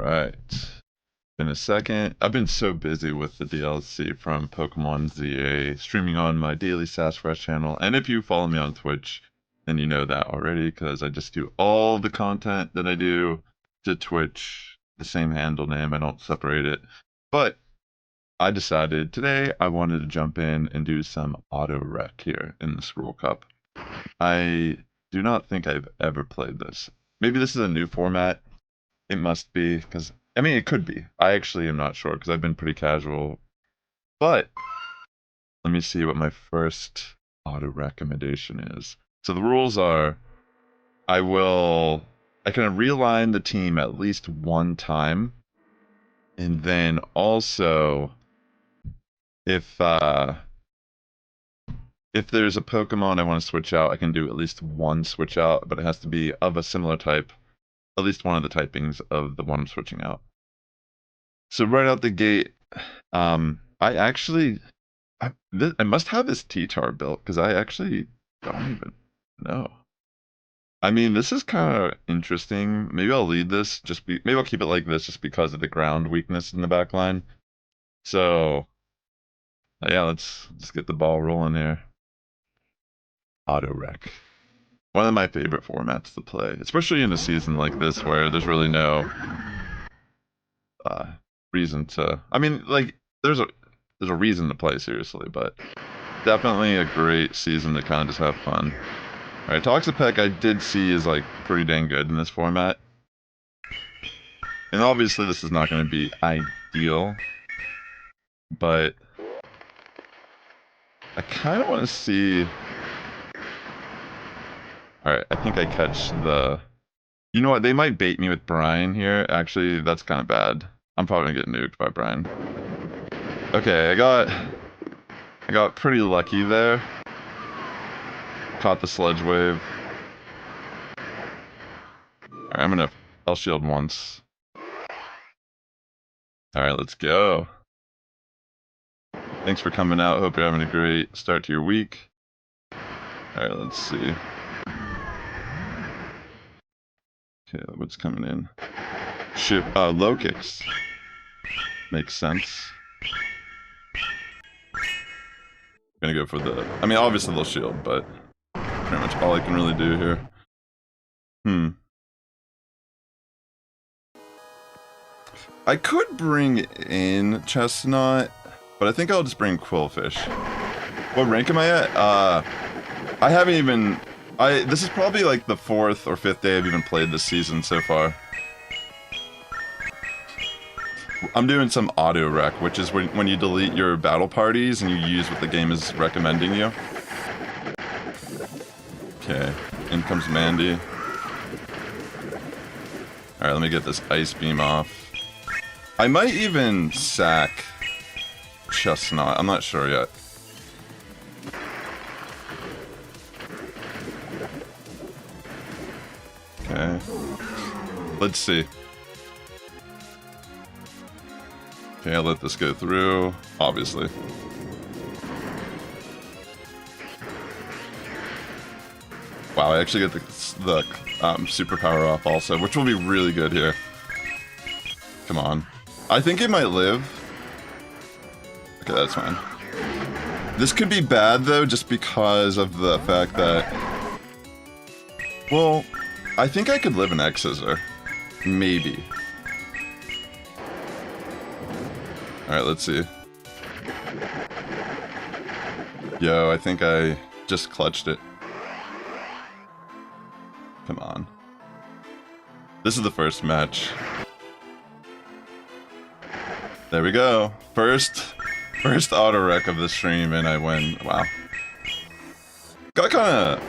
Right. Been a second. I've been so busy with the DLC from Pokemon ZA, streaming on my daily Sassifrass channel. And if you follow me on Twitch, then you know that already, because I just do all the content that I do to Twitch, the same handle name. I don't separate it. But I decided today I wanted to jump in and do some Auto-REKT here in the Scroll Cup. I do not think I've ever played this. Maybe this is a new format. It must be, because I mean, it could be. I actually am not sure because I've been pretty casual. But let me see what my first auto recommendation is. So the rules are I can realign the team at least one time. And then also if there's a Pokemon I want to switch out, I can do at least one switch out, but it has to be of a similar type. At least one of the typings of the one I'm switching out. So right out the gate, I must have this T-Tar built, because I actually don't even know. I mean, this is kind of interesting. Maybe I'll lead this, maybe I'll keep it like this just because of the ground weakness in the back line. So, yeah, let's get the ball rolling here. Auto-REKT. One of my favorite formats to play, especially in a season like this where there's really no reason to. I mean, like, there's a reason to play seriously, but definitely a great season to kind of just have fun. All right, Toxapeck I did see is like pretty dang good in this format, and obviously this is not going to be ideal, but I kind of want to see. All right, I think I catch the. You know what? They might bait me with Brian here. Actually, that's kind of bad. I'm probably gonna get nuked by Brian. Okay, I got pretty lucky there. Caught the Sludge Wave. Alright, I'm gonna L shield once. Alright, let's go. Thanks for coming out. Hope you're having a great start to your week. Alright, let's see. Okay, what's coming in? Low kicks. Makes sense. Gonna go for the. I mean, obviously they'll shield, but pretty much all I can really do here. I could bring in Chestnut, but I think I'll just bring Quillfish. What rank am I at? I haven't even. This is probably like the 4th or 5th day I've even played this season so far. I'm doing some Auto-REKT, which is when you delete your battle parties and you use what the game is recommending you. Okay, in comes Mandy. Alright, let me get this Ice Beam off. I might even sack Chestnut, I'm not sure yet. Okay, let's see. Okay, I'll let this go through, obviously. Wow, I actually get the superpower off also, which will be really good here. Come on. I think it might live. Okay, that's fine. This could be bad, though, just because of the fact that... Well, I think I could live an X-Scissor. Maybe. Alright, let's see. Yo, I think I just clutched it. Come on. This is the first match. There we go. First Auto-REKT of the stream, and I win. Wow. Got kinda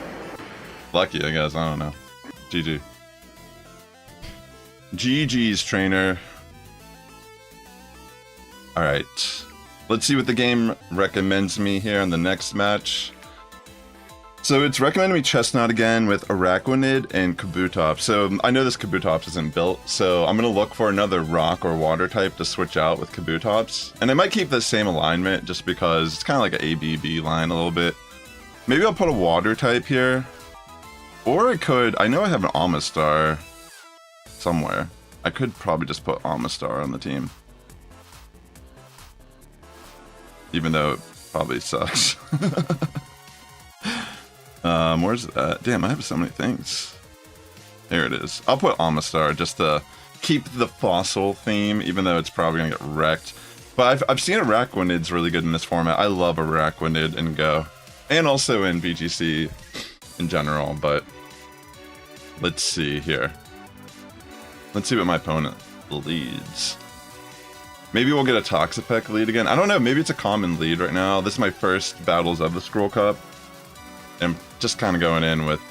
lucky, I guess. I don't know. GG. GG's, trainer. Alright. Let's see what the game recommends me here in the next match. So it's recommending me Chestnut again with Araquanid and Kabutops. So I know this Kabutops isn't built, so I'm going to look for another rock or water type to switch out with Kabutops. And I might keep the same alignment just because it's kind of like an ABB line a little bit. Maybe I'll put a water type here. Or I could, I know I have an Amistar somewhere. I could probably just put Amistar on the team. Even though it probably sucks. Where's that? Damn, I have so many things. Here it is. I'll put Amistar just to keep the fossil theme, even though it's probably gonna get wrecked. But I've seen Araquanid's really good in this format. I love Araquanid in Go. And also in VGC in general, but let's see here. Let's see what my opponent leads. Maybe we'll get a Toxapex lead again. I don't know, maybe it's a common lead right now. This is my first Battles of the Scroll Cup. I'm just kind of going in with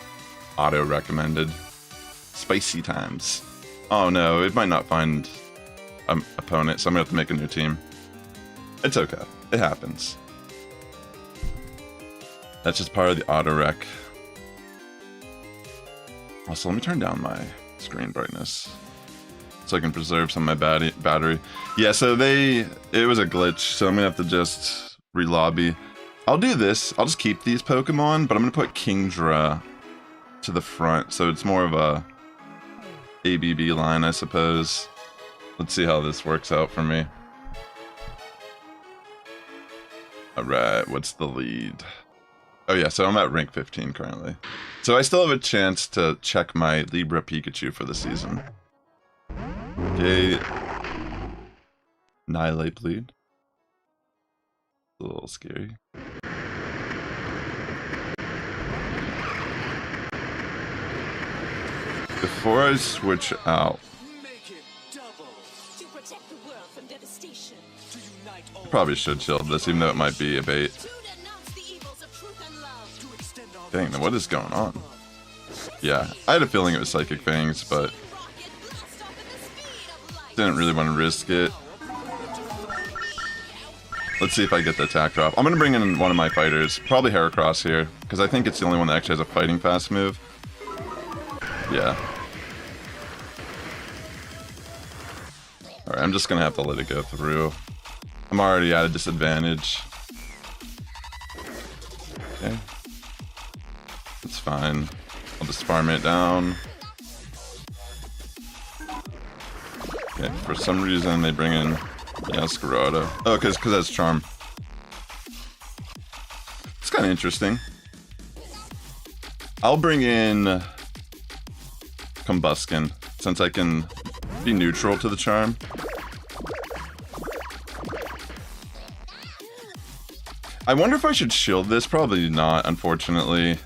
auto-recommended. Spicy times. Oh no, it might not find an opponent, so I'm gonna have to make a new team. It's okay, it happens. That's just part of the auto-rec. Also, let me turn down my screen brightness so I can preserve some of my battery. Yeah, so it was a glitch, so I'm gonna have to just re-lobby. I'll do this, I'll just keep these Pokemon, but I'm gonna put Kingdra to the front, so it's more of a ABB line, I suppose. Let's see how this works out for me. Alright, what's the lead? Oh yeah, so I'm at rank 15 currently. So I still have a chance to check my Libra Pikachu for the season. Okay. Annihilate lead. A little scary. Before I switch out, probably should shield this, even though it might be a bait. Dang, then what is going on? Yeah, I had a feeling it was Psychic Fangs, but didn't really want to risk it. Let's see if I get the attack drop. I'm going to bring in one of my fighters, probably Heracross here, because I think it's the only one that actually has a fighting fast move. Yeah. Alright, I'm just going to have to let it go through. I'm already at a disadvantage. Okay. It's fine. I'll just farm it down. Okay, for some reason they bring in Scarado. Oh, because that's Charm. It's kind of interesting. I'll bring in Combuskin, since I can be neutral to the Charm. I wonder if I should shield this. Probably not, unfortunately.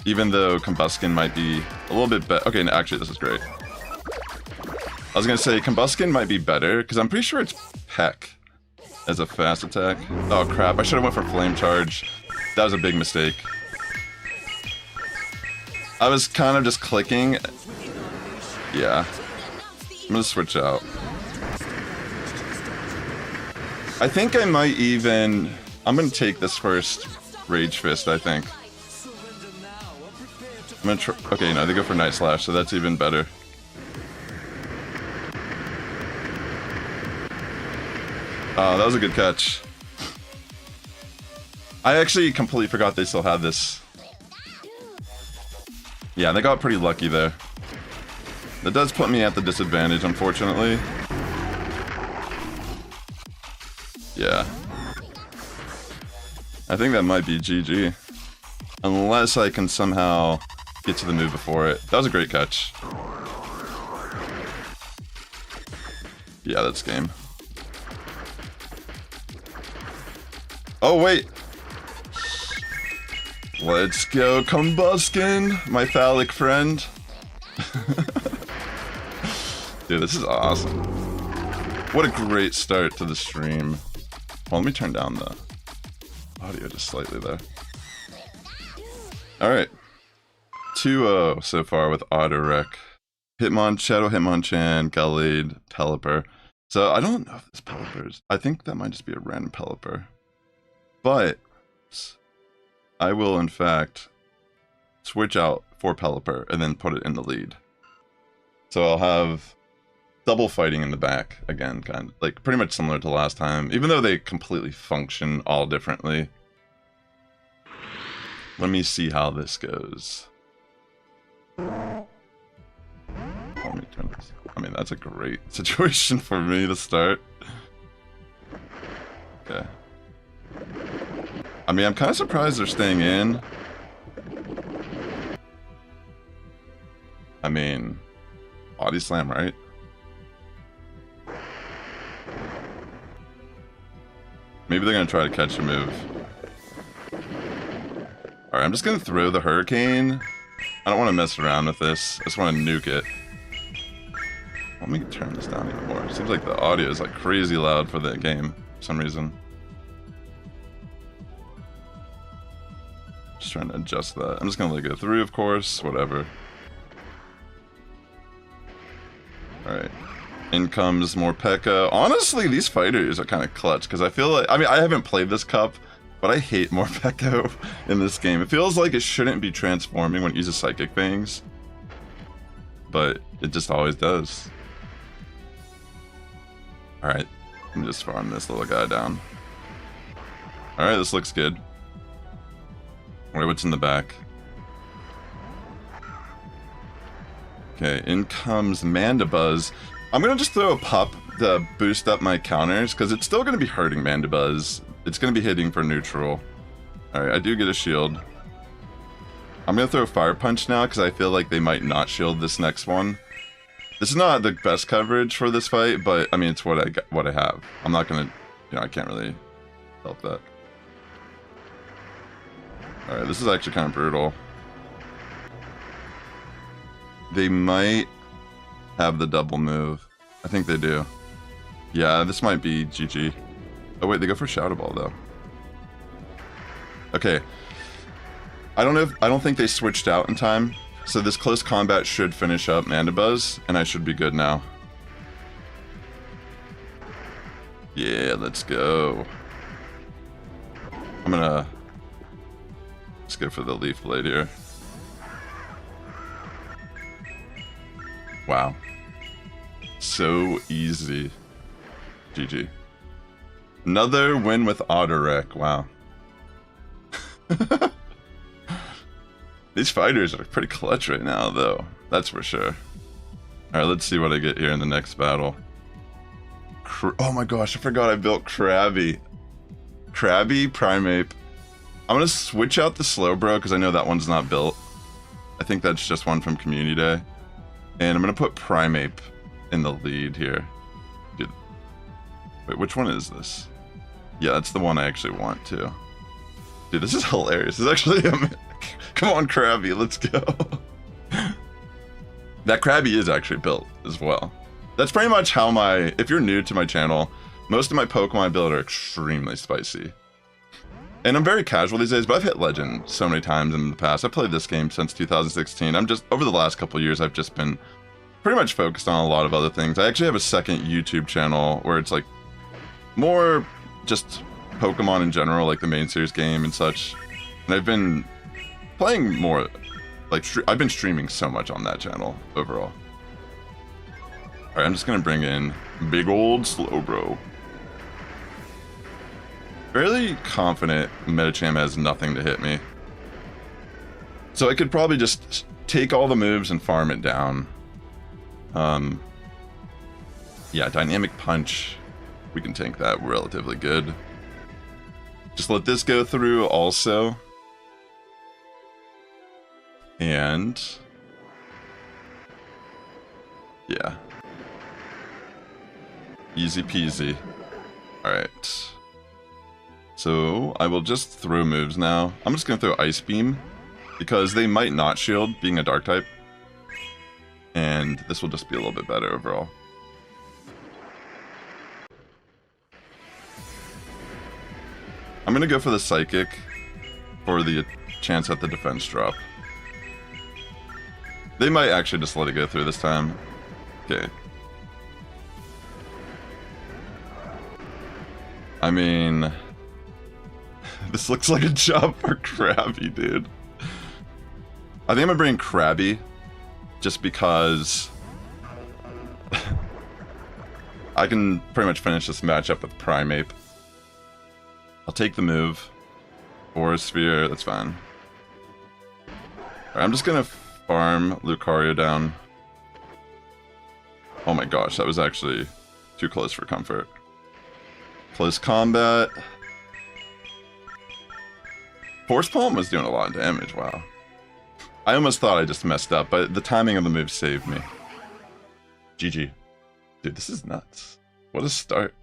Even though Combuskin might be a little bit better. Okay, no, actually, this is great. I was gonna say Combuskin might be better, because I'm pretty sure it's Peck as a fast attack. Oh crap, I should have went for Flame Charge. That was a big mistake. I was kind of just clicking. Yeah. I'm gonna switch out. I think I might even... I'm gonna take this first Rage Fist, I think. I'm gonna try... Okay, no, they go for Night Slash, so that's even better. Oh, that was a good catch. I actually completely forgot they still had this. Yeah, they got pretty lucky there. That does put me at the disadvantage, unfortunately. Yeah. I think that might be GG. Unless I can somehow get to the move before it. That was a great catch. Yeah, that's game. Oh, wait. Let's go, Combuskin, my phallic friend. Dude, this is awesome. What a great start to the stream. Well, let me turn down the audio just slightly there. Alright. 2-0 so far with Auto-REKT. Hitmon, Shadow Hitmonchan, Gallade, Pelipper. So I don't know if this Pelipper's... I think that might just be a random Pelipper. But I will, in fact, switch out for Pelipper and then put it in the lead. So I'll have double fighting in the back again, kind of like pretty much similar to last time, even though they completely function all differently. Let me see how this goes. Let me turn this. mean, that's a great situation for me to start. Okay. I mean, I'm kind of surprised they're staying in. I mean, body slam, right? Maybe they're going to try to catch a move. Alright, I'm just going to throw the Hurricane. I don't want to mess around with this. I just want to nuke it. Let me turn this down even more. Seems like the audio is like crazy loud for the game for some reason. Just trying to adjust that. I'm just going to let it go through, of course. Whatever. Alright. In comes more P.E.K.K.A. Honestly, these fighters are kind of clutch, because I feel like... I mean, I haven't played this cup, but I hate more P.E.K.K.A. in this game. It feels like it shouldn't be transforming when it uses psychic things. But it just always does. Alright, let me just farm this little guy down. Alright, this looks good. Alright, what's in the back? Okay, in comes Mandibuzz. I'm gonna just throw a pup to boost up my counters, because it's still gonna be hurting Mandibuzz. It's gonna be hitting for neutral. Alright, I do get a shield. I'm gonna throw Fire Punch now, because I feel like they might not shield this next one. This is not the best coverage for this fight, but I mean, it's what I have. I'm not gonna, you know, I can't really help that. Alright, this is actually kind of brutal. They might have the double move. I think they do. Yeah, this might be GG. Oh wait, they go for Shadow Ball though. Okay. I don't think they switched out in time. So this close combat should finish up Mandibuzz, and I should be good now. Yeah, let's go. I'm gonna... Let's go for the Leaf Blade here. Wow. So easy. GG. Another win with Auto-REKT. Wow. These fighters are pretty clutch right now, though. That's for sure. Alright, let's see what I get here in the next battle. Oh my gosh, I forgot I built Krabby. Krabby, Primeape. I'm gonna switch out the Slowbro, because I know that one's not built. I think that's just one from Community Day. And I'm gonna put Primeape in the lead here. Dude. Wait, which one is this? Yeah, that's the one I actually want to. Dude, this is hilarious. This is actually... Come on, Krabby, let's go. That Krabby is actually built as well. That's pretty much how my... If you're new to my channel, most of my Pokemon I build are extremely spicy. And I'm very casual these days, but I've hit Legend so many times in the past. I've played this game since 2016. Over the last couple of years, I've just been pretty much focused on a lot of other things. I actually have a second YouTube channel where it's like more just Pokemon in general, like the main series game and such. And I've been playing more, like, I've been streaming so much on that channel overall. Alright, I'm just gonna bring in big old Slowbro. Fairly confident Medicham has nothing to hit me. So I could probably just take all the moves and farm it down. Yeah, Dynamic Punch. We can tank that relatively good. Just let this go through also. And... yeah. Easy peasy. Alright. So, I will just throw moves now. I'm just going to throw Ice Beam, because they might not shield, being a Dark type. And this will just be a little bit better overall. I'm going to go for the Psychic, for the chance at the defense drop. They might actually just let it go through this time. Okay. I mean... this looks like a job for Krabby, dude. I think I'm gonna bring Krabby, just because I can pretty much finish this matchup with Primeape. I'll take the move. Forest Sphere, that's fine. Alright, I'm just gonna farm Lucario down. Oh my gosh, that was actually too close for comfort. Close combat. Force Palm was doing a lot of damage, wow. I almost thought I just messed up, but the timing of the move saved me. GG. Dude, this is nuts. What a start.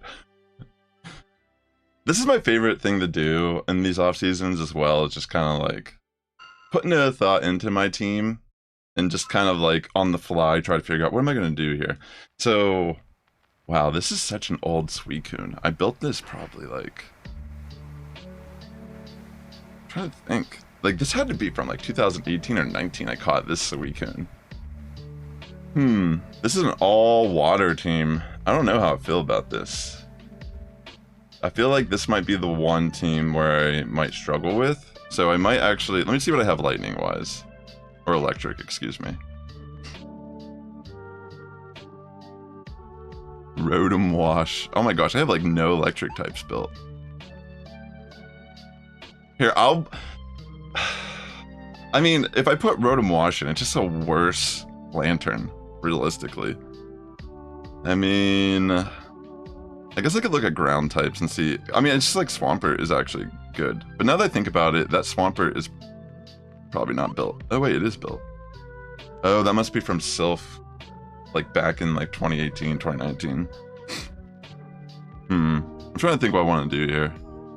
This is my favorite thing to do in these off seasons as well. It's just kind of like putting a thought into my team and just kind of like on the fly try to figure out what am I going to do here. So, wow, this is such an old Suicune. I built this probably like... I'm trying to think. Like, this had to be from like 2018 or 19 I caught this Suicune. This is an all-water team. I don't know how I feel about this. I feel like this might be the one team where I might struggle with. So I might actually... Let me see what I have lightning-wise. Or electric, excuse me. Rotom Wash. Oh my gosh, I have like no electric types built. Here, I mean, if I put Rotom Wash in, it's just a worse Lantern, realistically. I mean, I guess I could look at ground types and see. I mean, it's just like Swampert is actually good. But now that I think about it, that Swampert is probably not built. Oh wait, it is built. Oh, that must be from Sylph, like back in like 2018, 2019. I'm trying to think what I want to do here.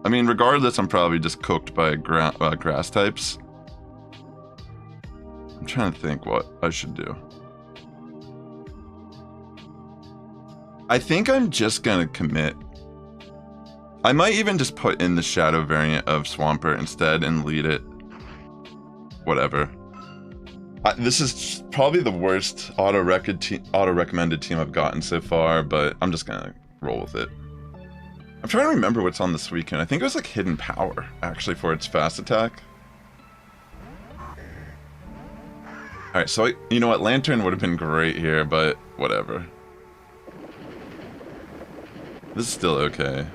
I mean, regardless, I'm probably just cooked by grass types. I'm trying to think what I should do. I think I'm just gonna commit. I might even just put in the shadow variant of Swampert instead and lead it. Whatever. This is probably the worst auto-recommended team I've gotten so far, but I'm just gonna roll with it. I'm trying to remember what's on this weekend. I think it was like Hidden Power, actually, for its fast attack. Alright, so you know what? Lantern would have been great here, but whatever. This is still okay.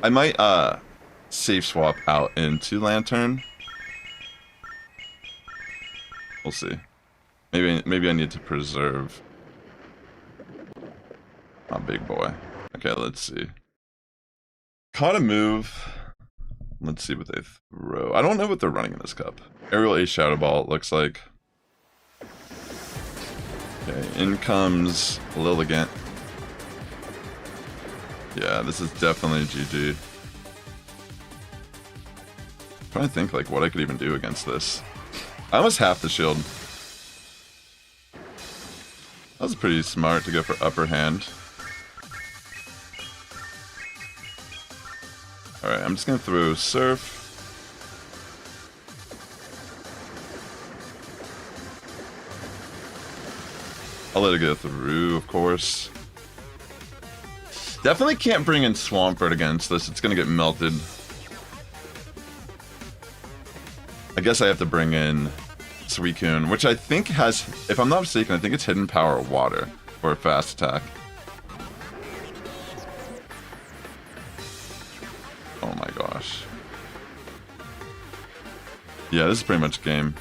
I might, safe swap out into Lantern. We'll see. Maybe I need to preserve my big boy. Okay, let's see. Caught a move. Let's see what they throw. I don't know what they're running in this cup. Aerial Ace Shadow Ball, it looks like. Okay, in comes Lilligant. Yeah, this is definitely GG. I'm trying to think like what I could even do against this. I almost half the shield. That was pretty smart to go for upper hand. Alright, I'm just gonna throw Surf. I'll let it go through, of course. Definitely can't bring in Swampert against this, it's gonna get melted. I guess I have to bring in Suicune, which I think has, if I'm not mistaken, I think it's Hidden Power Water for a fast attack. Oh my gosh. Yeah, this is pretty much game.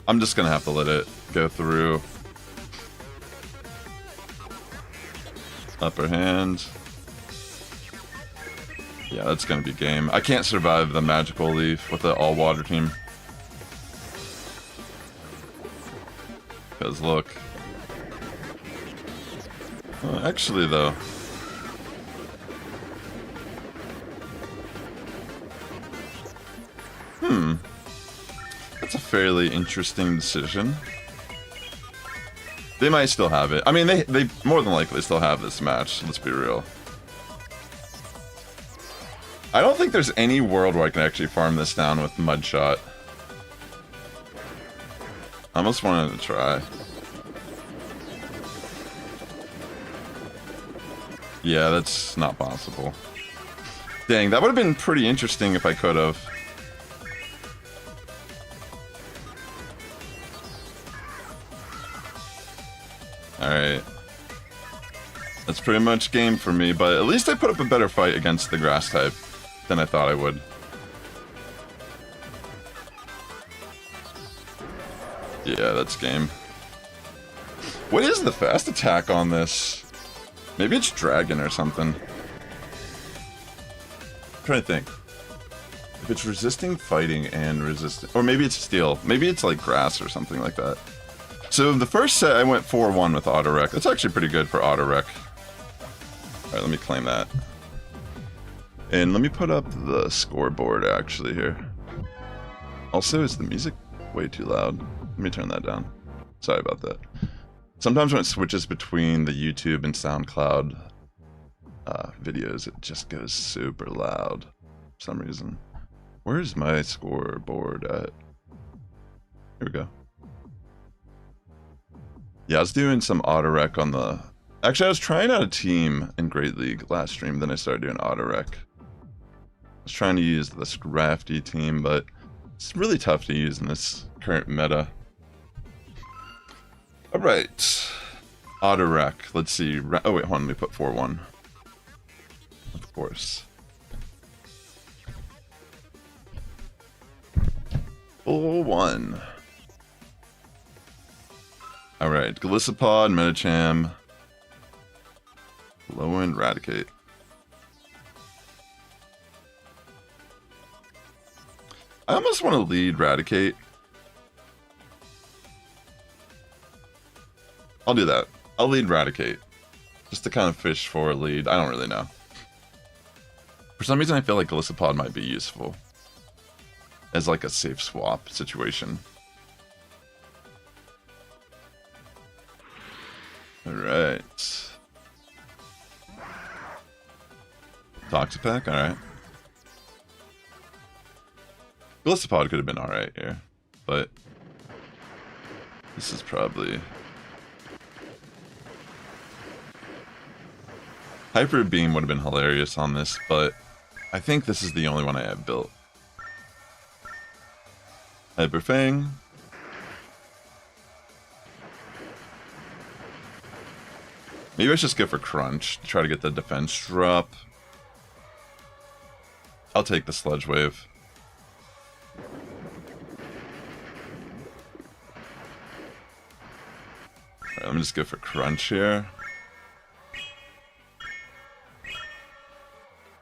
I'm just gonna have to let it go through. Upper hand. Yeah, that's gonna be game. I can't survive the Magical Leaf with the all-water team. Because look. Actually, though. That's a fairly interesting decision. They might still have it. I mean, they more than likely still have this match, let's be real. I don't think there's any world where I can actually farm this down with Mudshot. I almost wanted to try. Yeah, that's not possible. Dang, that would have been pretty interesting if I could have. Alright. That's pretty much game for me, but at least I put up a better fight against the grass type than I thought I would. Yeah, that's game. What is the fast attack on this? Maybe it's dragon or something. I'm trying to think. If it's resisting fighting and resisting... Or maybe it's steel. Maybe it's like grass or something like that. So the first set I went 4-1 with Auto-REKT. That's actually pretty good for Auto-REKT. Alright, let me claim that. And let me put up the scoreboard actually here. Also, is the music way too loud? Let me turn that down. Sorry about that. Sometimes when it switches between the YouTube and SoundCloud videos, it just goes super loud for some reason. Where's my scoreboard at? Here we go. Yeah, I was doing some Auto-REKT on the... Actually, I was trying out a team in Great League last stream, then I started doing Auto-REKT. I was trying to use the Scrafty team, but it's really tough to use in this current meta. Alright. Auto-REKT. Let's see. Oh, wait, hold on. Let me put 4-1. Of course. 4-1. Alright. Golisopod, Medicham. Low end Eradicate. I almost want to lead Eradicate. I'll do that. I'll lead Eradicate. Just to kind of fish for a lead. I don't really know. For some reason I feel like Golisopod might be useful. As like a safe swap situation. Alright. Toxapack, alright. Golisopod could have been alright here. But this is probably... Hyper Beam would have been hilarious on this, but I think this is the only one I have built. Hyper Fang. Maybe I should just go for Crunch to try to get the defense drop. I'll take the Sludge Wave. Alright, let me just go for Crunch here.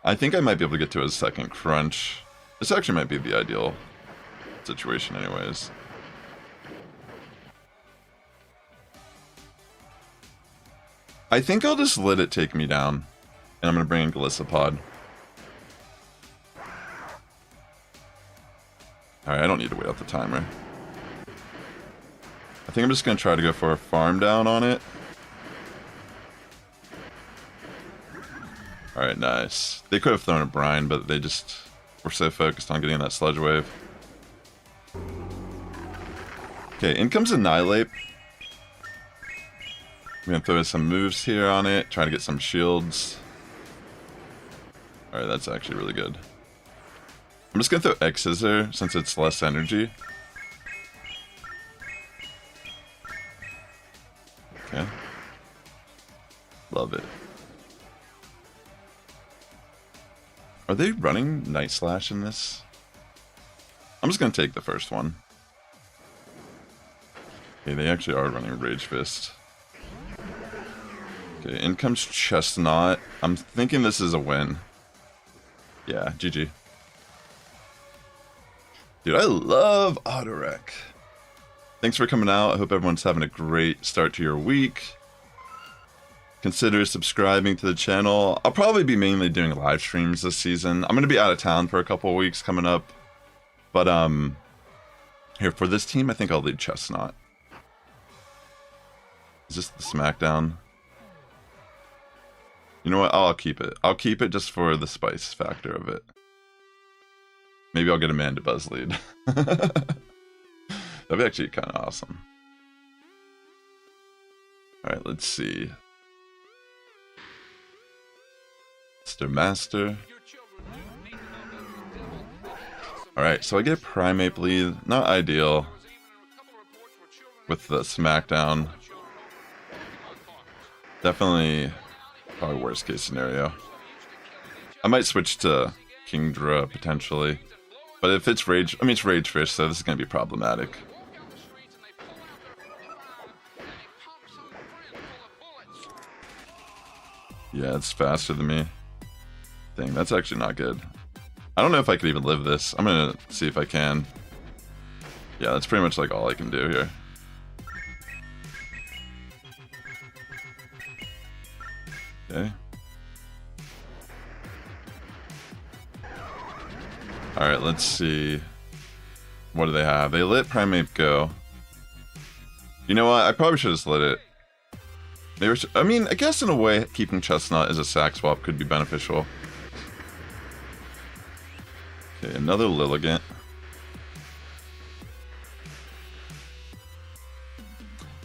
I think I might be able to get to a second Crunch. This actually might be the ideal situation anyways. I think I'll just let it take me down. And I'm going to bring in Golisopod. Alright, I don't need to wait out the timer. I think I'm just going to try to go for a farm down on it. Alright, nice. They could have thrown a Brine, but they just were so focused on getting that Sludge Wave. Okay, in comes Annihilate. I'm going to throw some moves here on it, try to get some shields. Alright, that's actually really good. I'm just going to throw X-Scissor since it's less energy. Okay. Love it. Are they running Night Slash in this? I'm just going to take the first one. Okay, they actually are running Rage Fist. Okay, in comes Chestnut. I'm thinking this is a win. Yeah, GG. Dude, I love Auto-REKT. Thanks for coming out. I hope everyone's having a great start to your week. Consider subscribing to the channel. I'll probably be mainly doing live streams this season. I'm going to be out of town for a couple of weeks coming up. But, here, for this team, I think I'll lead Chestnut. Is this the SmackDown? You know what? I'll keep it. I'll keep it just for the spice factor of it. Maybe I'll get a Mandibuzz lead. That'd be actually kind of awesome. Alright, let's see. Mr. Master. Alright, so I get a Primeape lead. Not ideal. With the SmackDown. Definitely probably worst case scenario. I might switch to Kingdra potentially. But if it's Rage, I mean it's Rage Fish, so this is going to be problematic. Yeah, it's faster than me. Dang, that's actually not good. I don't know if I could even live this. I'm gonna see if I can. Yeah, that's pretty much like all I can do here. Okay. Alright, let's see. What do they have? They let Primate go. You know what? I probably should have just let it. They were, I mean, I guess in a way, keeping Chestnut as a sack swap could be beneficial. Okay, another Lilligant.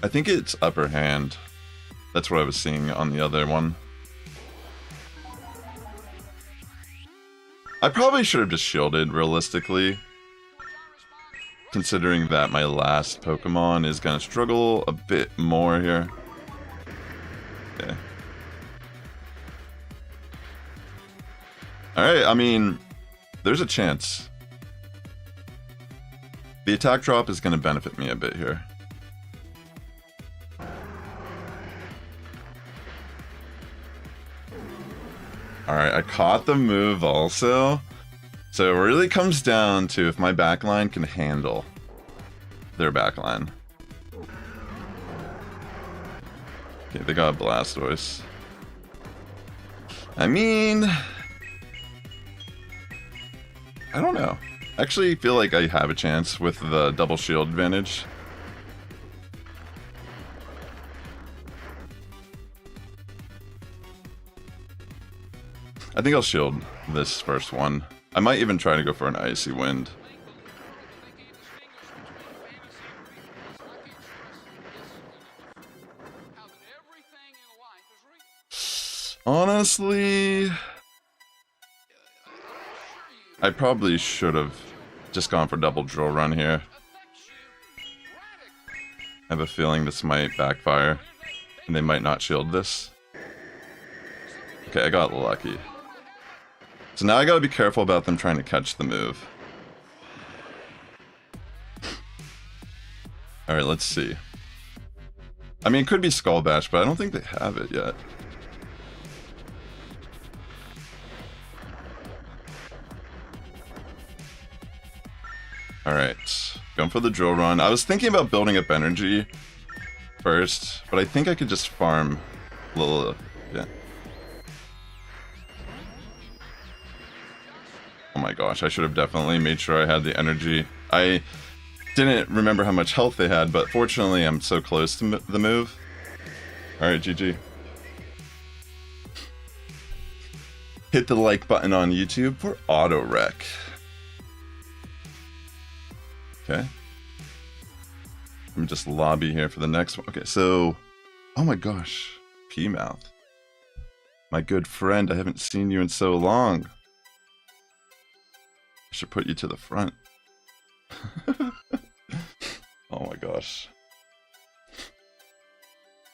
I think it's upper hand. That's what I was seeing on the other one. I probably should have just shielded, realistically. Considering that my last Pokemon is gonna struggle a bit more here. Okay. Alright, I mean, there's a chance. The attack drop is gonna benefit me a bit here. Alright, I caught the move also. So it really comes down to if my backline can handle their backline. Okay, they got Blastoise. I mean, I don't know. I actually feel like I have a chance with the double shield advantage. I think I'll shield this first one. I might even try to go for an Icy Wind. Honestly, I probably should have just gone for double drill run here. I have a feeling this might backfire, and they might not shield this. Okay, I got lucky. So now I gotta be careful about them trying to catch the move. Alright, let's see. I mean, it could be Skull Bash, but I don't think they have it yet. Alright, going for the drill run. I was thinking about building up energy first, but I think I could just farm a little, yeah. Oh my gosh, I should have definitely made sure I had the energy. I didn't remember how much health they had, but fortunately I'm so close to the move. Alright, GG. Hit the like button on YouTube for Auto-REKT. Okay. Let me just lobby here for the next one. Okay, so... Oh my gosh. P-Mouth. My good friend, I haven't seen you in so long. I should put you to the front. Oh my gosh.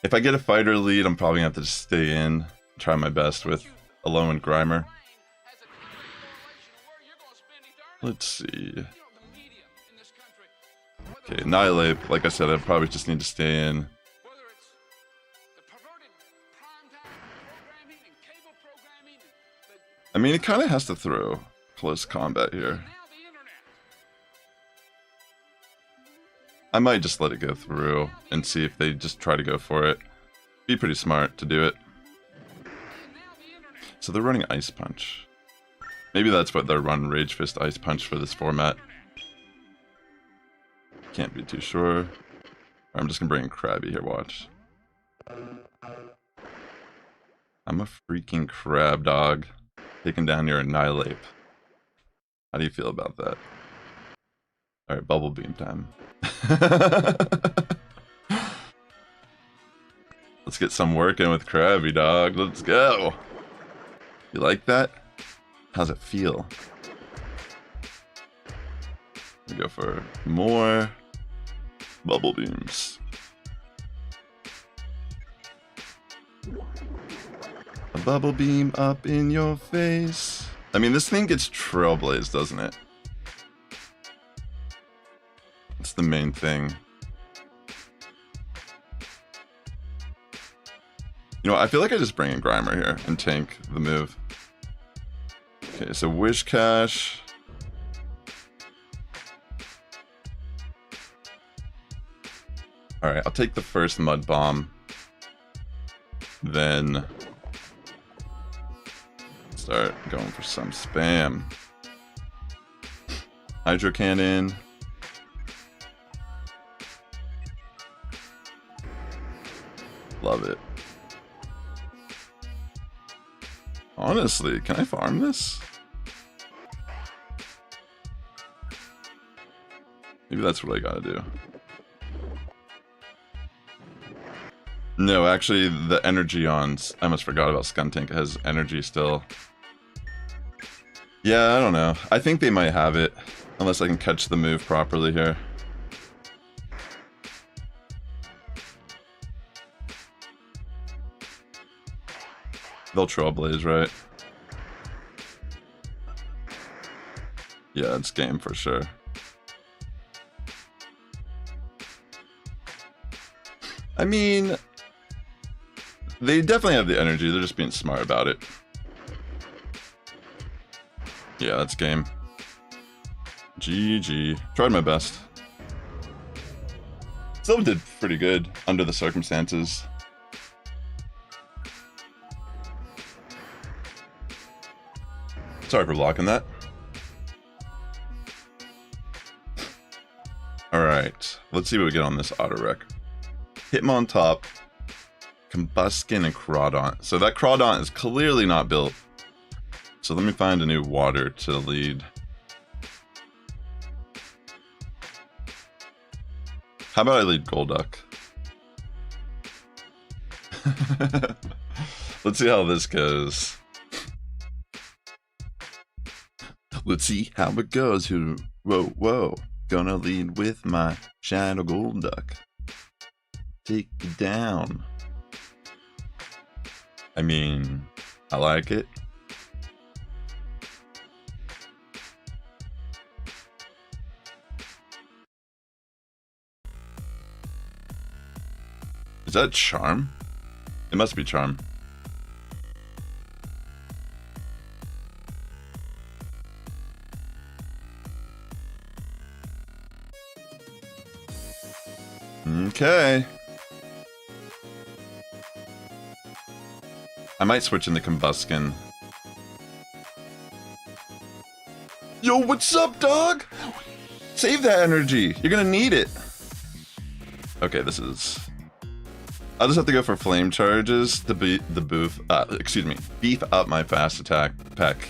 If I get a fighter lead, I'm probably gonna have to just stay in. Try my best with Alolan and Grimer. Let's see. Okay, Annihilate, like I said, I probably just need to stay in. I mean, it kind of has to throw close combat here. I might just let it go through and see if they just try to go for it. Be pretty smart to do it. So they're running Ice Punch. Maybe that's what they're running, Rage Fist Ice Punch for this format. Can't be too sure. I'm just gonna bring Krabby here, watch. I'm a freaking crab dog. Taking down your Annihilate. How do you feel about that? Alright, Bubble Beam time. Let's get some work in with Krabby, dog. Let's go. You like that? How's it feel? We go for more Bubble Beams. A Bubble Beam up in your face. I mean, this thing gets Trailblazed, doesn't it? That's the main thing. You know, I feel like I just bring in Grimer here and tank the move. Okay, so Wish Cash. Alright, I'll take the first Mud Bomb. Then start going for some spam. Hydro Cannon. Love it. Honestly, can I farm this? Maybe that's what I gotta do. No, actually, the energy on... I almost forgot about Skuntank. It has energy still. Yeah, I don't know. I think they might have it. Unless I can catch the move properly here. They'll Trailblaze, right? Yeah, it's game for sure. I mean... they definitely have the energy, they're just being smart about it. Yeah, that's game. GG. Tried my best. Still did pretty good under the circumstances. Sorry for blocking that. Alright, let's see what we get on this Auto-REKT. Hitmontop, Combuskin, and Crawdaunt. So that Crawdaunt is clearly not built. So let me find a new water to lead. How about I lead Golduck? Let's see how this goes. Let's see how it goes. Whoa, whoa. Gonna lead with my Shadow Golduck. Take you down. I mean, I like it. Is that Charm? It must be Charm. Okay. I might switch into Combuskin. Yo, what's up, dog? Save that energy. You're gonna need it. Okay, this is... I'll just have to go for flame charges to beef up my fast attack peck.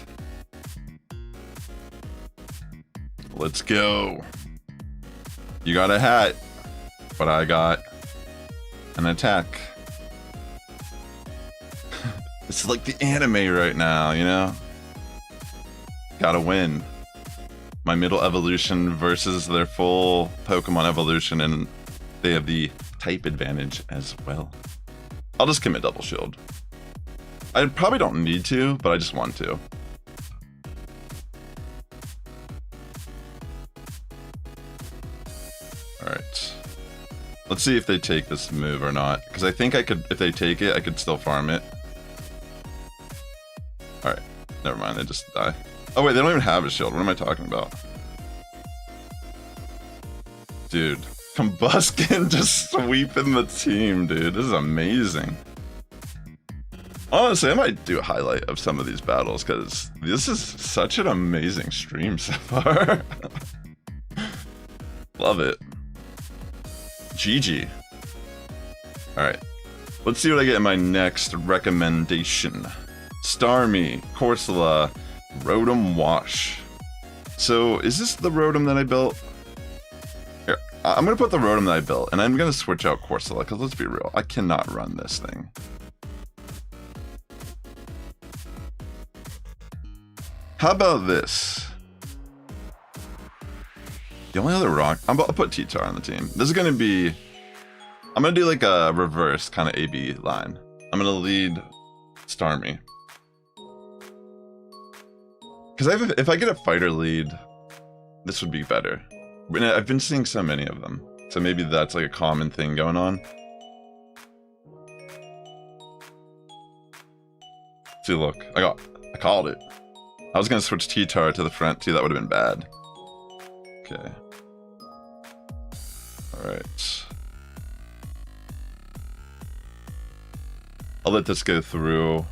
Let's go. You got a hat, but I got an attack. It's like the anime right now, you know? Gotta win. My middle evolution versus their full Pokemon evolution, and they have the type advantage as well. I'll just commit double shield. I probably don't need to, but I just want to. Alright. Let's see if they take this move or not. Because I think I could, if they take it, I could still farm it. Alright. Never mind, they just die. Oh wait, they don't even have a shield. What am I talking about? Dude. Combuskin just sweeping the team, dude. This is amazing. Honestly, I might do a highlight of some of these battles because this is such an amazing stream so far. Love it. GG. Alright. Let's see what I get in my next recommendation. Starmie, Corsola, Rotom Wash. So, is this the Rotom that I built? I'm going to put the Rotom that I built, and I'm going to switch out Corsola, because let's be real, I cannot run this thing. How about this? The only other rock... I'll put T-Tar on the team. This is going to be... I'm going to do like a reverse kind of AB line. I'm going to lead Starmie. Because if I get a fighter lead, this would be better. I've been seeing so many of them, so maybe that's like a common thing going on. See, look, I called it. I was gonna switch T-Tar to the front too, that would have been bad. Okay. Alright. I'll let this go through.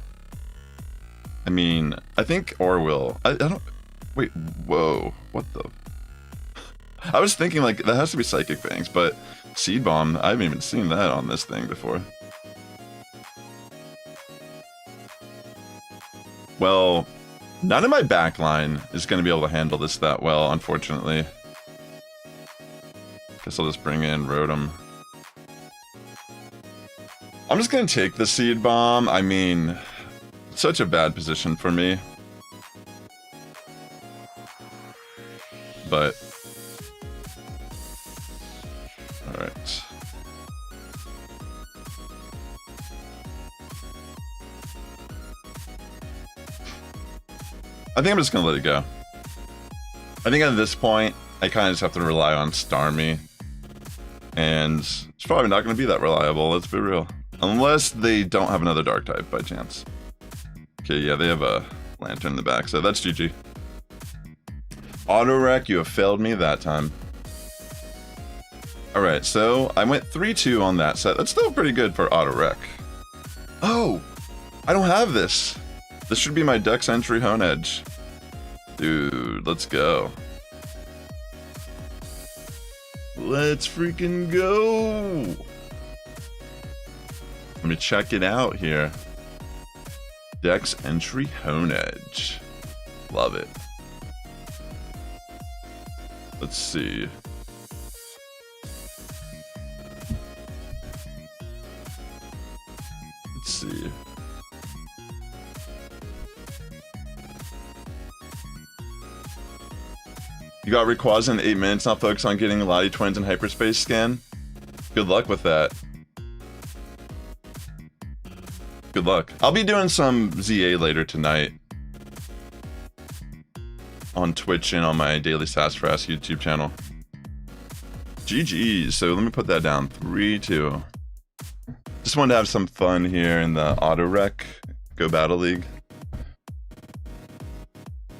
I mean, I think Or will. I don't... Wait, whoa. What the... I was thinking, like, that has to be Psychic Fangs, but Seed Bomb, I haven't even seen that on this thing before. Well, none of my backline is going to be able to handle this that well, unfortunately. Guess I'll just bring in Rotom. I'm just going to take the Seed Bomb. I mean, such a bad position for me. But... Alright. I think I'm just going to let it go. I think at this point, I kind of just have to rely on Starmie. And it's probably not going to be that reliable, let's be real. Unless they don't have another Dark type by chance. Okay, yeah, they have a Lantern in the back, so that's GG. Auto-REKT, you have failed me that time. Alright, so I went 3-2 on that set. That's still pretty good for Auto-REKT. Oh! I don't have this! This should be my Dex entry Honedge. Dude, let's go. Let's freaking go! Let me check it out here. Dex entry Honedge. Love it. Let's see. Let's see. You got Rayquaza in 8 minutes, not focus on getting Lottie Twins and Hyperspace scan? Good luck with that. Good luck. I'll be doing some ZA later tonight. On Twitch and on my Daily Sassifrass YouTube channel. GG's, so let me put that down. 3-2. Just wanted to have some fun here in the Auto-REKT Go Battle League.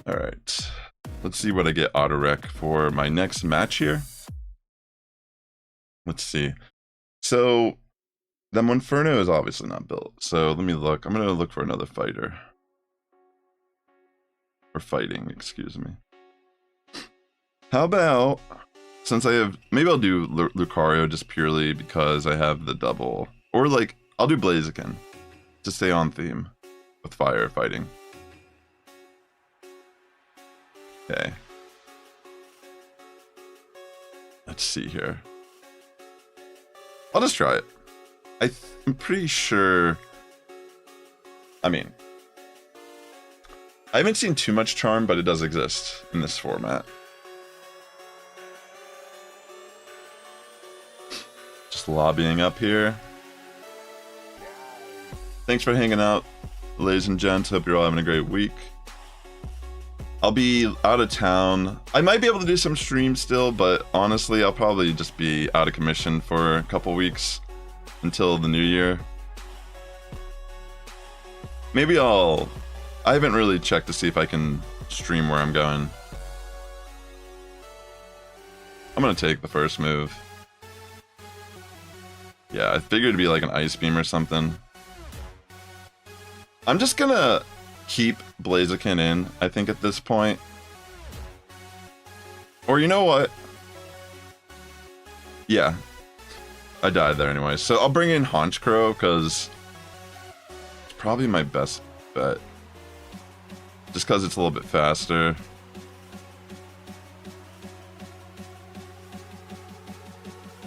Alright. Let's see what I get Auto-REKT for my next match here. Let's see. So, the Monferno is obviously not built. So let me look. I'm going to look for another fighter. Or fighting, excuse me. How about, since I have, maybe I'll do Lucario just purely because I have the double. Or like, I'll do Blaziken to stay on theme with fire fighting. Okay. Let's see here. I'll just try it. I'm pretty sure... I mean... I haven't seen too much charm, but it does exist in this format. Just lobbying up here. Thanks for hanging out, ladies and gents. Hope you're all having a great week. I'll be out of town. I might be able to do some streams still, but honestly, I'll probably just be out of commission for a couple weeks until the new year. Maybe I haven't really checked to see if I can stream where I'm going. I'm gonna take the first move. Yeah, I figured it'd be like an Ice Beam or something. I'm just gonna keep Blaziken in, I think, at this point. Or you know what? Yeah. I died there anyway. So I'll bring in Honchkrow, because it's probably my best bet. Just because it's a little bit faster.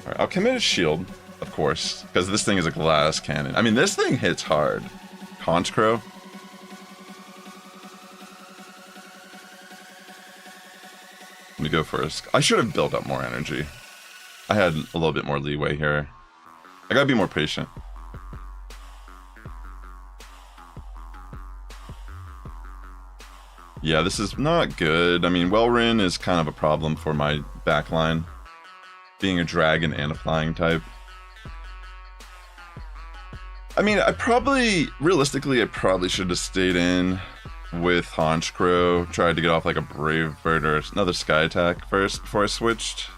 Alright, I'll commit a shield, of course, because this thing is a glass cannon. I mean, this thing hits hard. Honchkrow. Let me go first. I should have built up more energy. I had a little bit more leeway here. I gotta be more patient. Yeah, this is not good. I mean, Welrin is kind of a problem for my backline. Being a dragon and a flying type. I mean, realistically, I probably should have stayed in with Honchkrow, tried to get off like a Brave Bird or another Sky Attack first before I switched.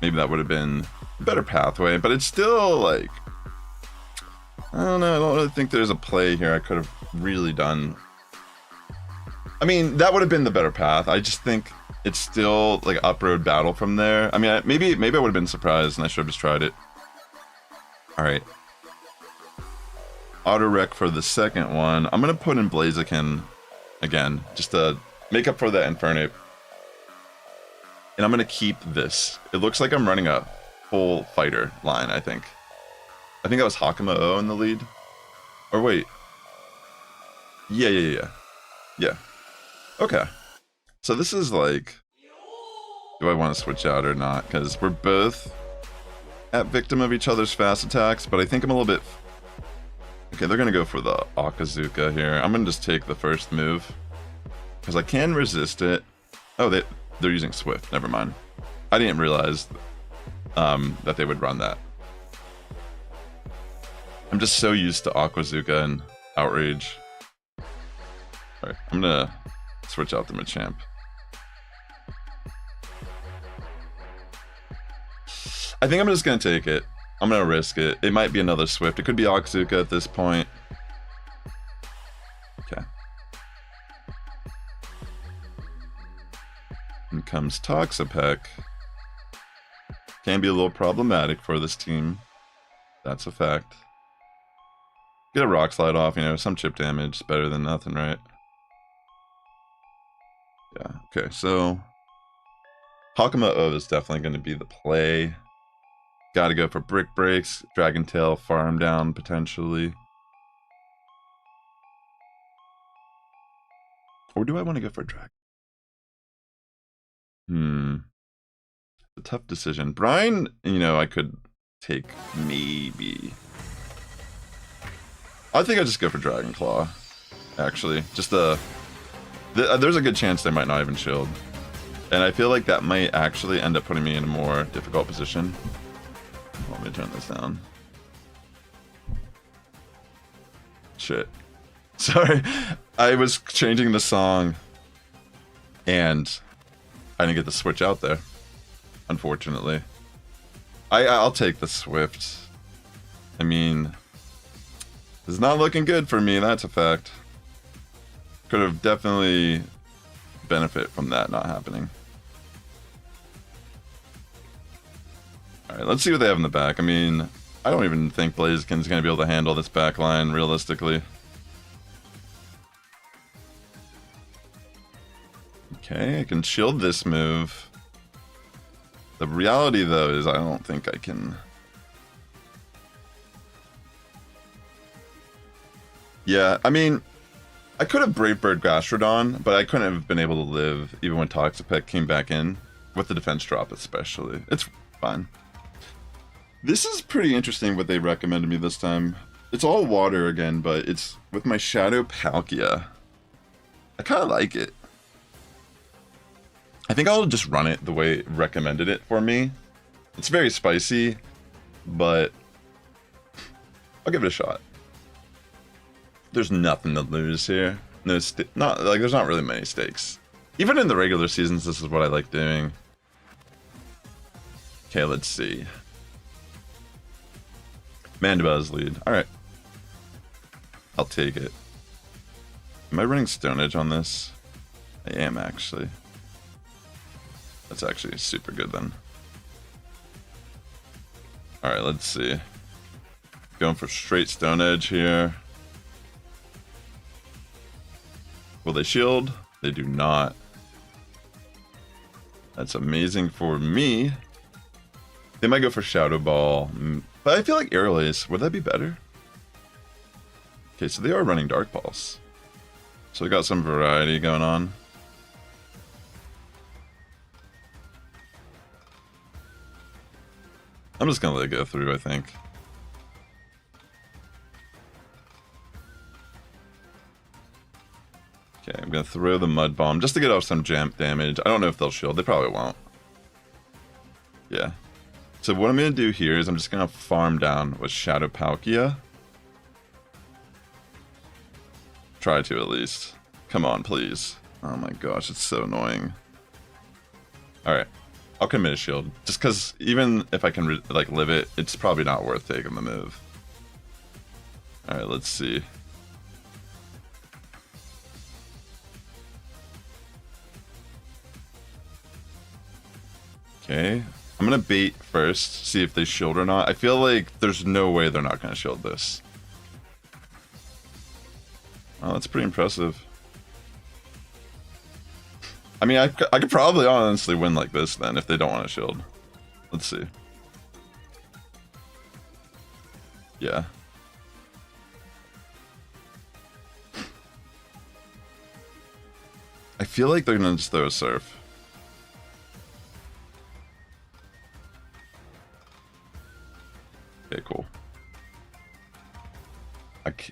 Maybe that would have been a better pathway, but it's still like, I don't know, I don't really think there's a play here I could have really done. I mean, that would have been the better path. I just think it's still like up-road battle from there. I mean, maybe I would have been surprised and I should have just tried it. Alright. Auto-REKT for the second one. I'm going to put in Blaziken again, just to make up for that Infernape. And I'm going to keep this. It looks like I'm running a full fighter line, I think. I think that was Hakama O in the lead. Or wait. Yeah. Okay. So this is like, do I want to switch out or not? Because we're both at victim of each other's fast attacks, but I think I'm a little bit... Okay, they're going to go for the Okazuka here. I'm going to just take the first move. Because I can resist it. Oh, they're using Swift. Never mind. I didn't realize that they would run that. I'm just so used to Aquazuka and Outrage. Alright, I'm going to switch out the Machamp. I think I'm just going to take it. I'm going to risk it. It might be another Swift. It could be Aquazuka at this point. Okay. In comes Toxapeck. Can be a little problematic for this team. That's a fact. Get a Rock Slide off, you know, some chip damage is better than nothing, right? Yeah, okay, so Hakama O is definitely going to be the play. Got to go for Brick Breaks, Dragon Tail, Farm Down potentially. Or do I want to go for Dragon? A tough decision. Brine, you know, I could take maybe. I think I just go for Dragon Claw, actually. Just there's a good chance they might not even shield. And I feel like that might actually end up putting me in a more difficult position. Let me turn this down. Shit. Sorry. I was changing the song and I didn't get the switch out there, unfortunately. I'll take the Swift. I mean, it's not looking good for me, that's a fact. Could have definitely benefit from that not happening. Alright, let's see what they have in the back. I mean, I don't even think Blaziken's going to be able to handle this back line, realistically. Okay, I can shield this move. The reality, though, is I don't think I can... Yeah, I mean, I could have Brave Bird Gastrodon, but I couldn't have been able to live even when Toxapeck came back in, with the defense drop especially. It's fine. This is pretty interesting what they recommended me this time. It's all water again, but it's with my Shadow Palkia. I kind of like it. I think I'll just run it the way it recommended it for me. It's very spicy, but I'll give it a shot. There's nothing to lose here. There's not really many stakes. Even in the regular seasons, this is what I like doing. Okay, let's see. Mandiba's lead. Alright. I'll take it. Am I running Stone Edge on this? I am, actually. That's actually super good, then. Alright, let's see. Going for straight Stone Edge here. Will they shield? They do not. That's amazing for me. They might go for Shadow Ball. But I feel like Aerial Ace, would that be better? Okay, so they are running Dark Pulse. So they got some variety going on. I'm just gonna let it go through, I think. Okay, I'm gonna throw the Mud Bomb just to get off some jump damage. I don't know if they'll shield. They probably won't. Yeah. So what I'm going to do here is I'm just going to farm down with Shadow Palkia. Try to at least. Come on, please. Oh my gosh, it's so annoying. Alright, I'll commit a shield. Just because even if I can like live it, it's probably not worth taking the move. Alright, let's see. Okay, I'm gonna bait first, see if they shield or not. I feel like there's no way they're not gonna shield this. Oh, that's pretty impressive. I mean, I could probably honestly win like this then if they don't want to shield. Let's see. Yeah. I feel like they're gonna just throw a surf. Okay, cool.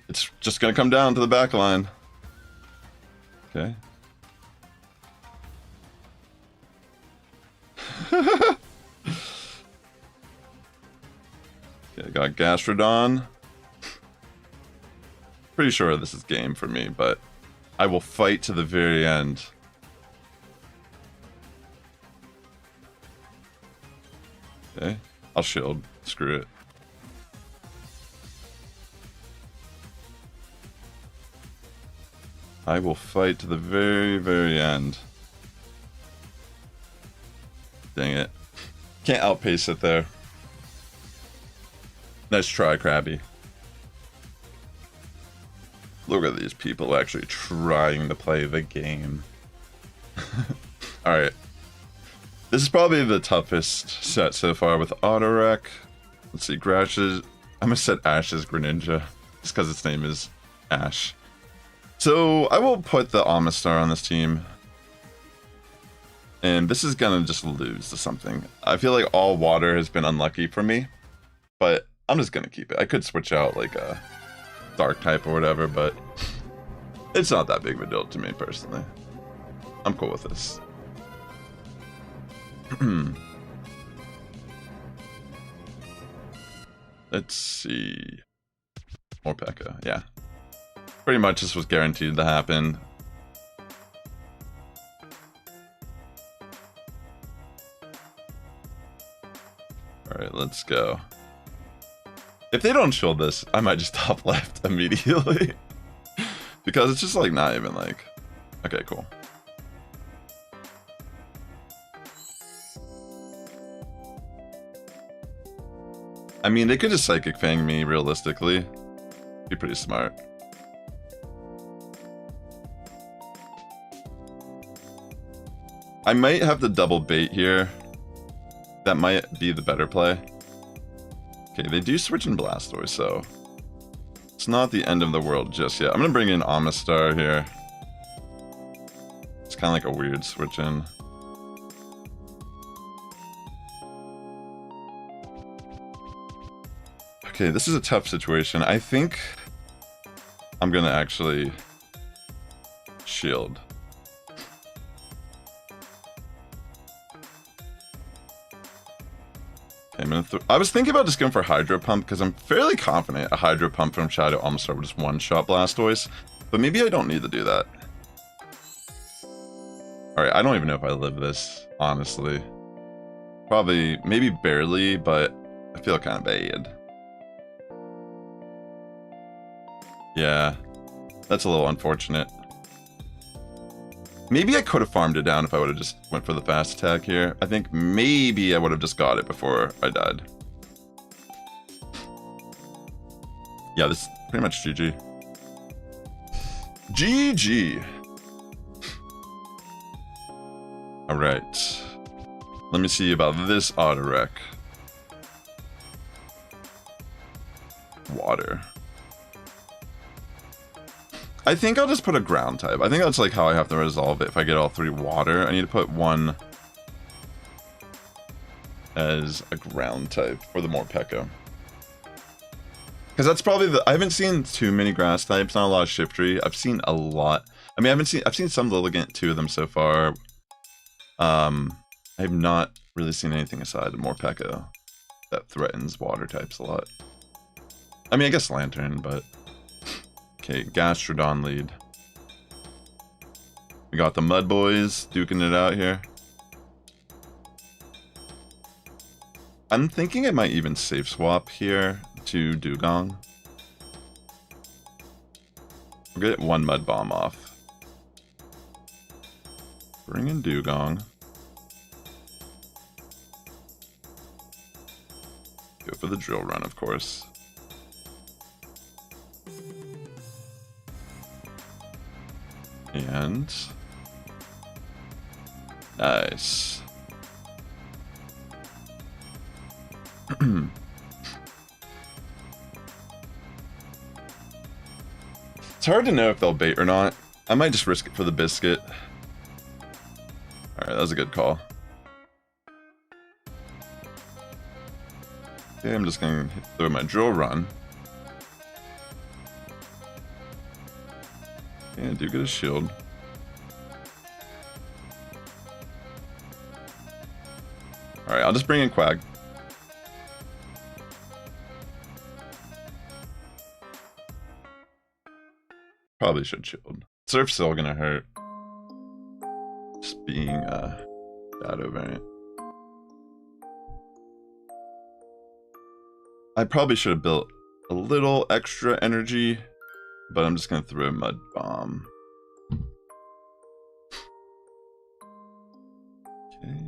It's just gonna come down to the back line. Okay. Okay, got Gastrodon. Pretty sure this is game for me, but I will fight to the very end. Okay, I'll shield. Screw it. I will fight to the very, very end. Dang it. Can't outpace it there. Nice try, Krabby. Look at these people actually trying to play the game. Alright. This is probably the toughest set so far with Auto-REKT. Let's see, Grash's... I'm gonna set Ash's Greninja, just because its name is Ash. So, I will put the Amistar on this team. And this is gonna just lose to something. I feel like all water has been unlucky for me. But I'm just gonna keep it. I could switch out like a dark type or whatever, but it's not that big of a deal to me personally. I'm cool with this. Let's see. More P.E.K.K.A. Yeah. Pretty much this was guaranteed to happen. Alright, let's go. If they don't shield this, I might just top left immediately. Because it's just like not even like... Okay, cool. I mean, they could just Psychic Fang me realistically. Be pretty smart. I might have to double bait here. That might be the better play. Okay, they do switch in Blastoise, so it's not the end of the world just yet. I'm gonna bring in Amistar here. It's kind of like a weird switch in. Okay, this is a tough situation. I think I'm gonna actually shield. I was thinking about just going for Hydro Pump because I'm fairly confident a Hydro Pump from Shadow Amistar would just one-shot Blastoise, but maybe I don't need to do that. Alright, I don't even know if I live this, honestly. Probably, maybe barely, but I feel kind of bad. Yeah, that's a little unfortunate. Maybe I could have farmed it down if I would have just went for the fast attack here. I think maybe I would have just got it before I died. Yeah, this is pretty much GG. GG! Alright. Let me see about this Auto-REKT. Water. I think I'll just put a ground type. I think that's like how I have to resolve it if I get all three water. I need to put one as a ground type for the more P.E.K.K.A. Because that's probably the... I haven't seen too many grass types, not a lot of Shiftry. I've seen a lot. I mean, I've seen some Lilligant, 2 of them so far. I have not really seen anything aside of more P.E.K.K.A. that threatens water types a lot. I mean, I guess Lantern, but... Okay, Gastrodon lead. We got the Mud Boys duking it out here. I'm thinking I might even safe swap here to Dugong. We'll get one Mud Bomb off. Bring in Dugong. Go for the drill run, of course. And... nice. It's hard to know if they'll bait or not. I might just risk it for the biscuit. Alright, that was a good call. Okay, I'm just gonna throw my drill run. Okay, I do get a shield. Alright, I'll just bring in Quag. Probably should shield. Surf's still gonna hurt. Just being Shadow variant. I probably should have built a little extra energy, but I'm just gonna throw a Mud Bomb. Okay.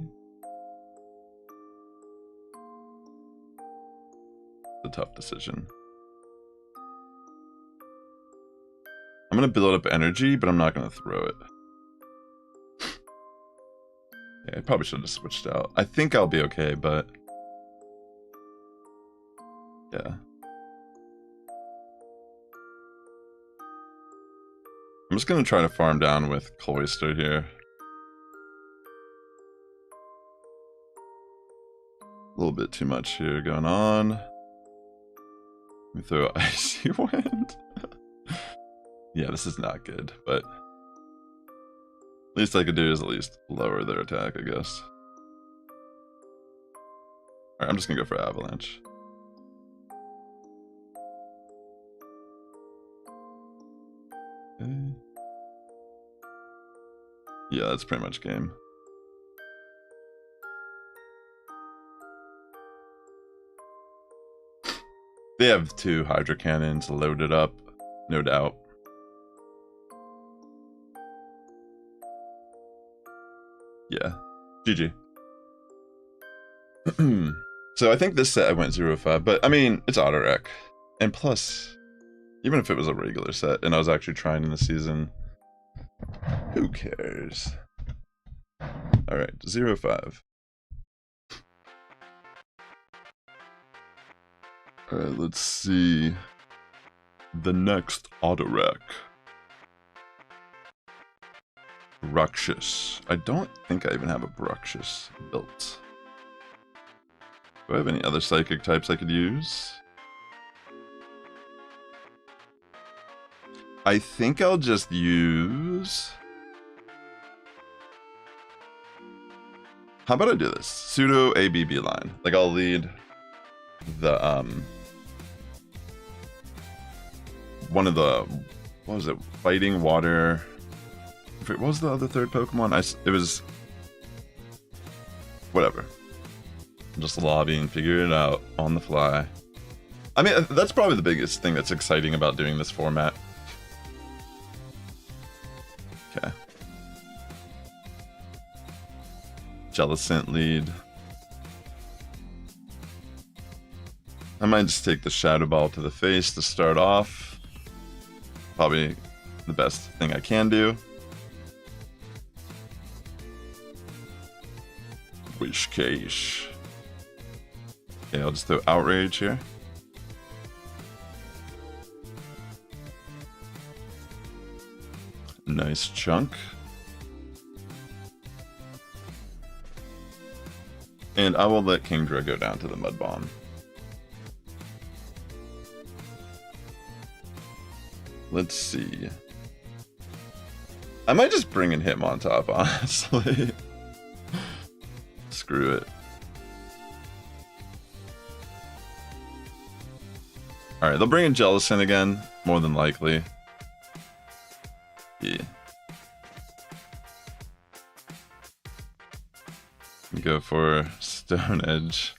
It's a tough decision. I'm gonna build up energy, but I'm not gonna throw it. Yeah, I probably should have switched out. I think I'll be okay, but... yeah. I'm just gonna try to farm down with Cloyster here. A little bit too much here going on. Let me throw Icy Wind. Yeah, this is not good, but... least I could do is at least lower their attack, I guess. Alright, I'm just gonna go for Avalanche. Okay. Yeah, that's pretty much game. They have 2 Hydro Cannons loaded up, no doubt. Yeah, GG. So I think this set I went 0-5, but I mean, it's Auto-REKT. And plus, even if it was a regular set and I was actually trying in the season, who cares? Alright, 0-5. Alright, let's see. The next Auto-REKT. Bruxious. I don't think I even have a Bruxious built. Do I have any other psychic types I could use? I think I'll just use... how about I do this? Pseudo ABB line. Like, I'll lead the, one of the... what was it? Fighting Water... what was the other third Pokemon? It was... whatever. Just lobbying, figure it out on the fly. I mean, that's probably the biggest thing that's exciting about doing this format. Okay. Jellicent lead. I might just take the Shadow Ball to the face to start off. Probably the best thing I can do. Wish case. Okay, I'll just throw Outrage here. Nice chunk. And I will let Kingdra go down to the Mud Bomb. Let's see. I might just bring in Hitmontop, honestly. Screw it. Alright, they'll bring in Jellicent again, more than likely. Yeah. Go for Stone Edge.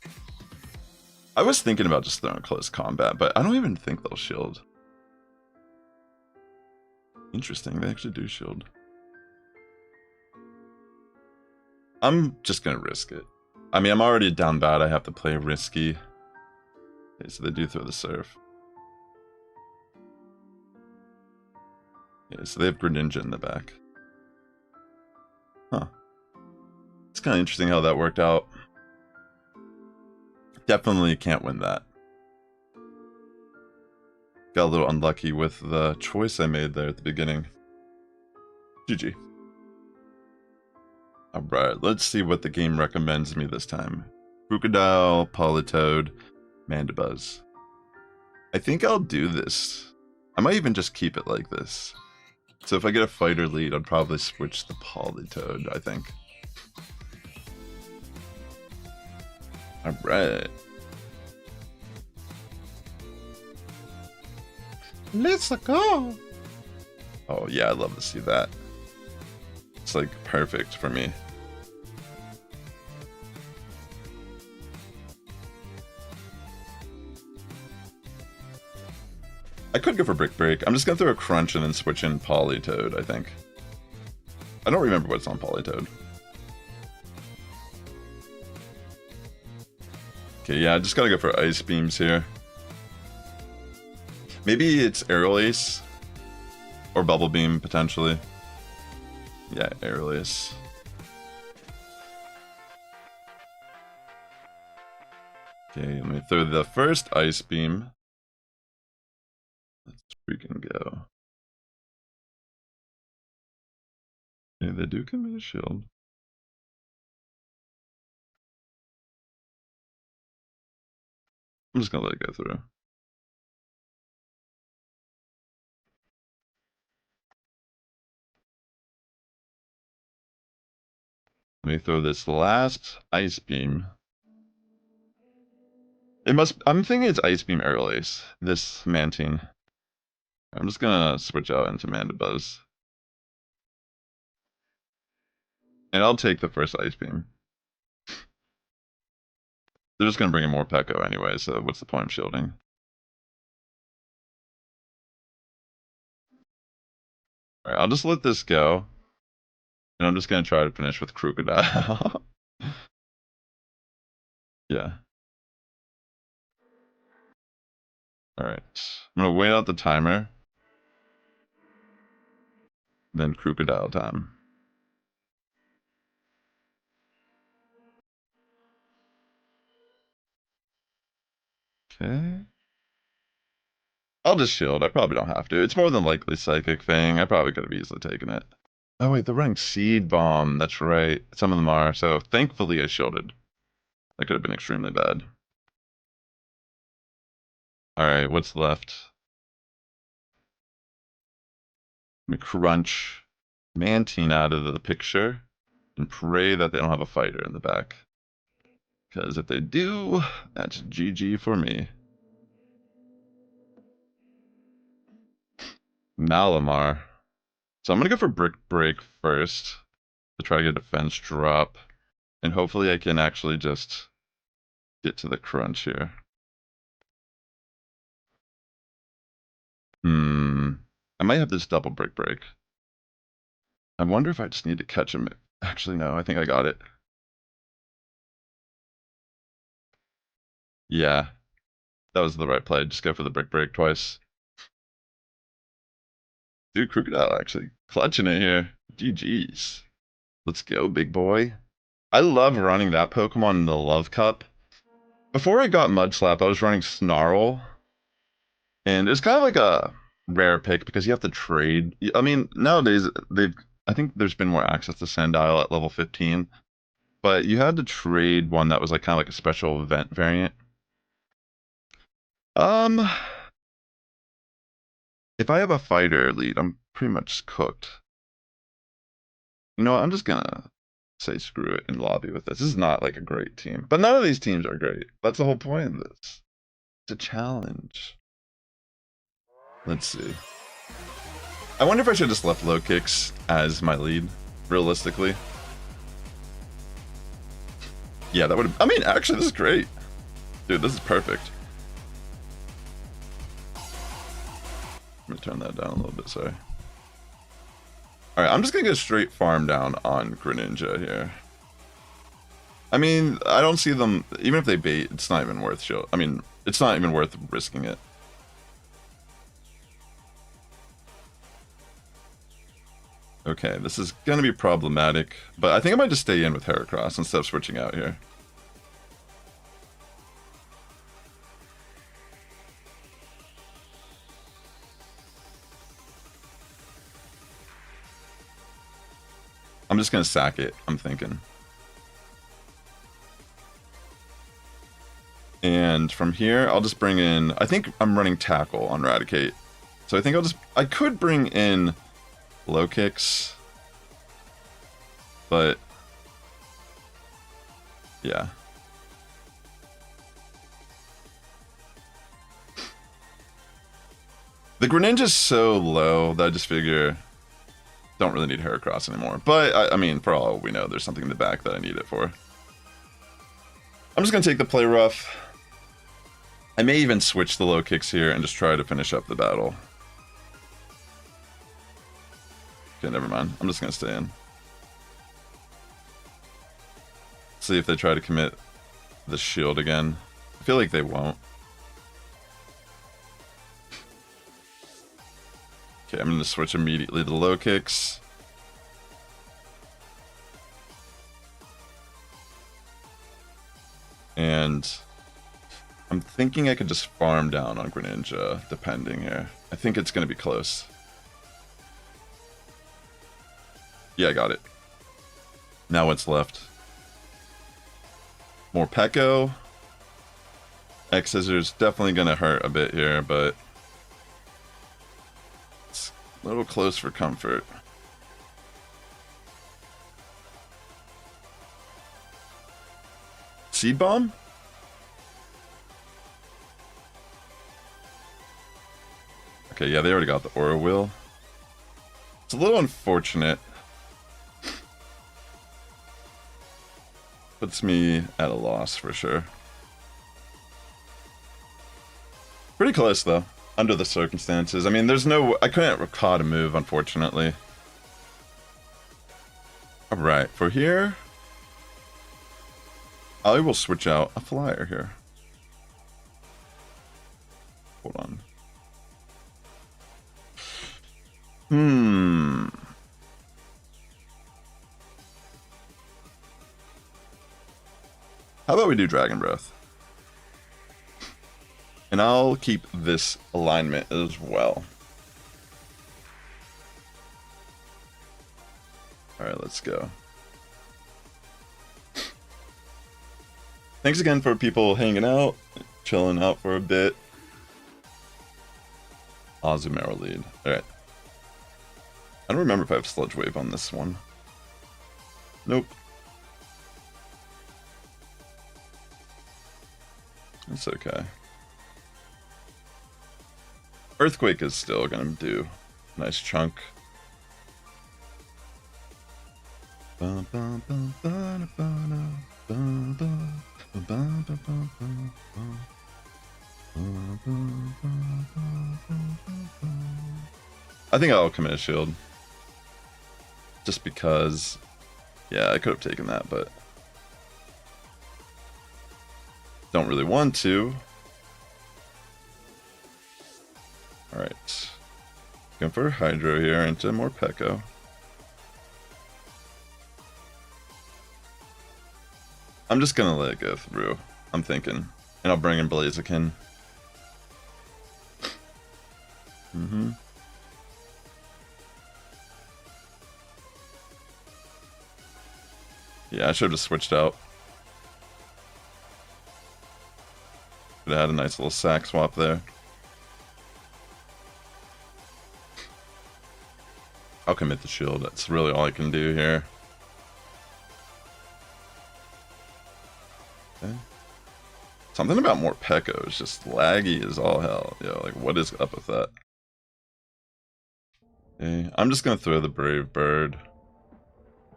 I was thinking about just throwing close combat, but I don't even think they'll shield. Interesting, they actually do shield. I'm just gonna risk it. I mean, I'm already down bad, I have to play risky. Okay, so they do throw the Surf. Okay, so they have Greninja in the back. Huh. It's kind of interesting how that worked out. Definitely can't win that. Got a little unlucky with the choice I made there at the beginning. GG. Alright, let's see what the game recommends me this time. Crocodile, Politoed, Mandibuzz. I think I'll do this. I might even just keep it like this. So if I get a fighter lead, I'd probably switch the Politoed, I think. Alright. Let's go! Oh yeah, I'd love to see that. It's like perfect for me. I could go for Brick Break. I'm just gonna throw a Crunch and then switch in Politoed, I think. I don't remember what's on Politoed. Okay, yeah, I just gotta go for Ice Beams here. Maybe it's Aerial Ace. Or Bubble Beam, potentially. Yeah, Aerial Ace. Okay, let me throw the first Ice Beam. Let's freaking go. Okay, they do give me a shield. I'm just gonna let it go through. Let me throw this last Ice Beam. It must. I'm thinking it's Ice Beam Aerial Ace. This Mantine. I'm just gonna switch out into Mandibuzz. And I'll take the first Ice Beam. They're just gonna bring in more Pekko anyway, so what's the point of shielding? Alright, I'll just let this go. And I'm just gonna try to finish with Crocodile. Yeah. Alright. I'm gonna wait out the timer. Then Crocodile time. Okay. I'll just shield. I probably don't have to. It's more than likely Psychic Fang. I probably could have easily taken it. Oh wait, they're running Seed Bomb. That's right. Some of them are. So thankfully I shielded. That could have been extremely bad. Alright, what's left? Let me crunch Mantine out of the picture and pray that they don't have a fighter in the back. Because if they do, that's GG for me. Malamar. So I'm going to go for Brick Break first to try to get a defense drop. And hopefully I can actually just get to the crunch here. I might have this double Brick Break. I wonder if I just need to catch him. Actually, no, I think I got it. Yeah, that was the right play. Just go for the Brick Break twice. Dude, Crocodile actually clutching it here. GG's. Let's go, big boy. I love running that Pokemon in the Love Cup. Before I got Mudslap, I was running Snarl. And it's kind of like a rare pick because you have to trade. I mean, nowadays, I think there's been more access to Sandile at level 15. But you had to trade one that was like kind of like a special event variant. If I have a fighter lead, I'm pretty much cooked. You know what, I'm just gonna say screw it and lobby with this. This is not like a great team. But none of these teams are great. That's the whole point of this. It's a challenge. Let's see. I wonder if I should have just left low kicks as my lead, realistically. Yeah, that would have... I mean, actually, this is great. Dude, this is perfect. Let me turn that down a little bit, sorry. Alright, I'm just gonna go straight farm down on Greninja here. I mean, I don't see them... Even if they bait, it's not even worth shield. I mean, it's not even worth risking it. Okay, this is gonna be problematic, but I think I might just stay in with Heracross instead of switching out here. I'm just gonna sack it, I'm thinking. And from here, I'll just bring in... I think I'm running Tackle on Eradicate. So I think I could bring in low kicks. But... yeah. The Greninja's so low that I just figure... don't really need Heracross anymore. But, I mean, for all we know, there's something in the back that I need it for. I'm just going to take the play rough. I may even switch the low kicks here and just try to finish up the battle. Okay, never mind. I'm just going to stay in. See if they try to commit the shield again. I feel like they won't. Okay, I'm going to switch immediately to the low kicks. And I'm thinking I could just farm down on Greninja, depending here. I think it's going to be close. Yeah, I got it. Now what's left? More Pekko. X-Scissors definitely going to hurt a bit here, but it's a little close for comfort. Seed Bomb? Okay, yeah, they already got the Aura Wheel. It's a little unfortunate. Puts me at a loss for sure. Pretty close though, under the circumstances. I mean, there's no... I couldn't recall a move, unfortunately. Alright, for here... I will switch out a flyer here. Hold on. How about we do Dragon Breath? And I'll keep this alignment as well. Alright, let's go. Thanks again for people hanging out, chilling out for a bit. Azumarill lead. Alright. I don't remember if I have Sludge Wave on this one. Nope. That's okay. Earthquake is still gonna do a nice chunk. I think I'll commit a shield. Just because... yeah, I could have taken that, but... don't really want to. Alright. Going for Hydro here into more Pekko. I'm just gonna let it go through, I'm thinking. And I'll bring in Blaziken. Yeah, I should have switched out. Could have had a nice little sack swap there. I'll commit the shield. That's really all I can do here. Okay. Something about more Pekko is just laggy as all hell. Yo, like, what is up with that? Okay, I'm just gonna throw the Brave Bird.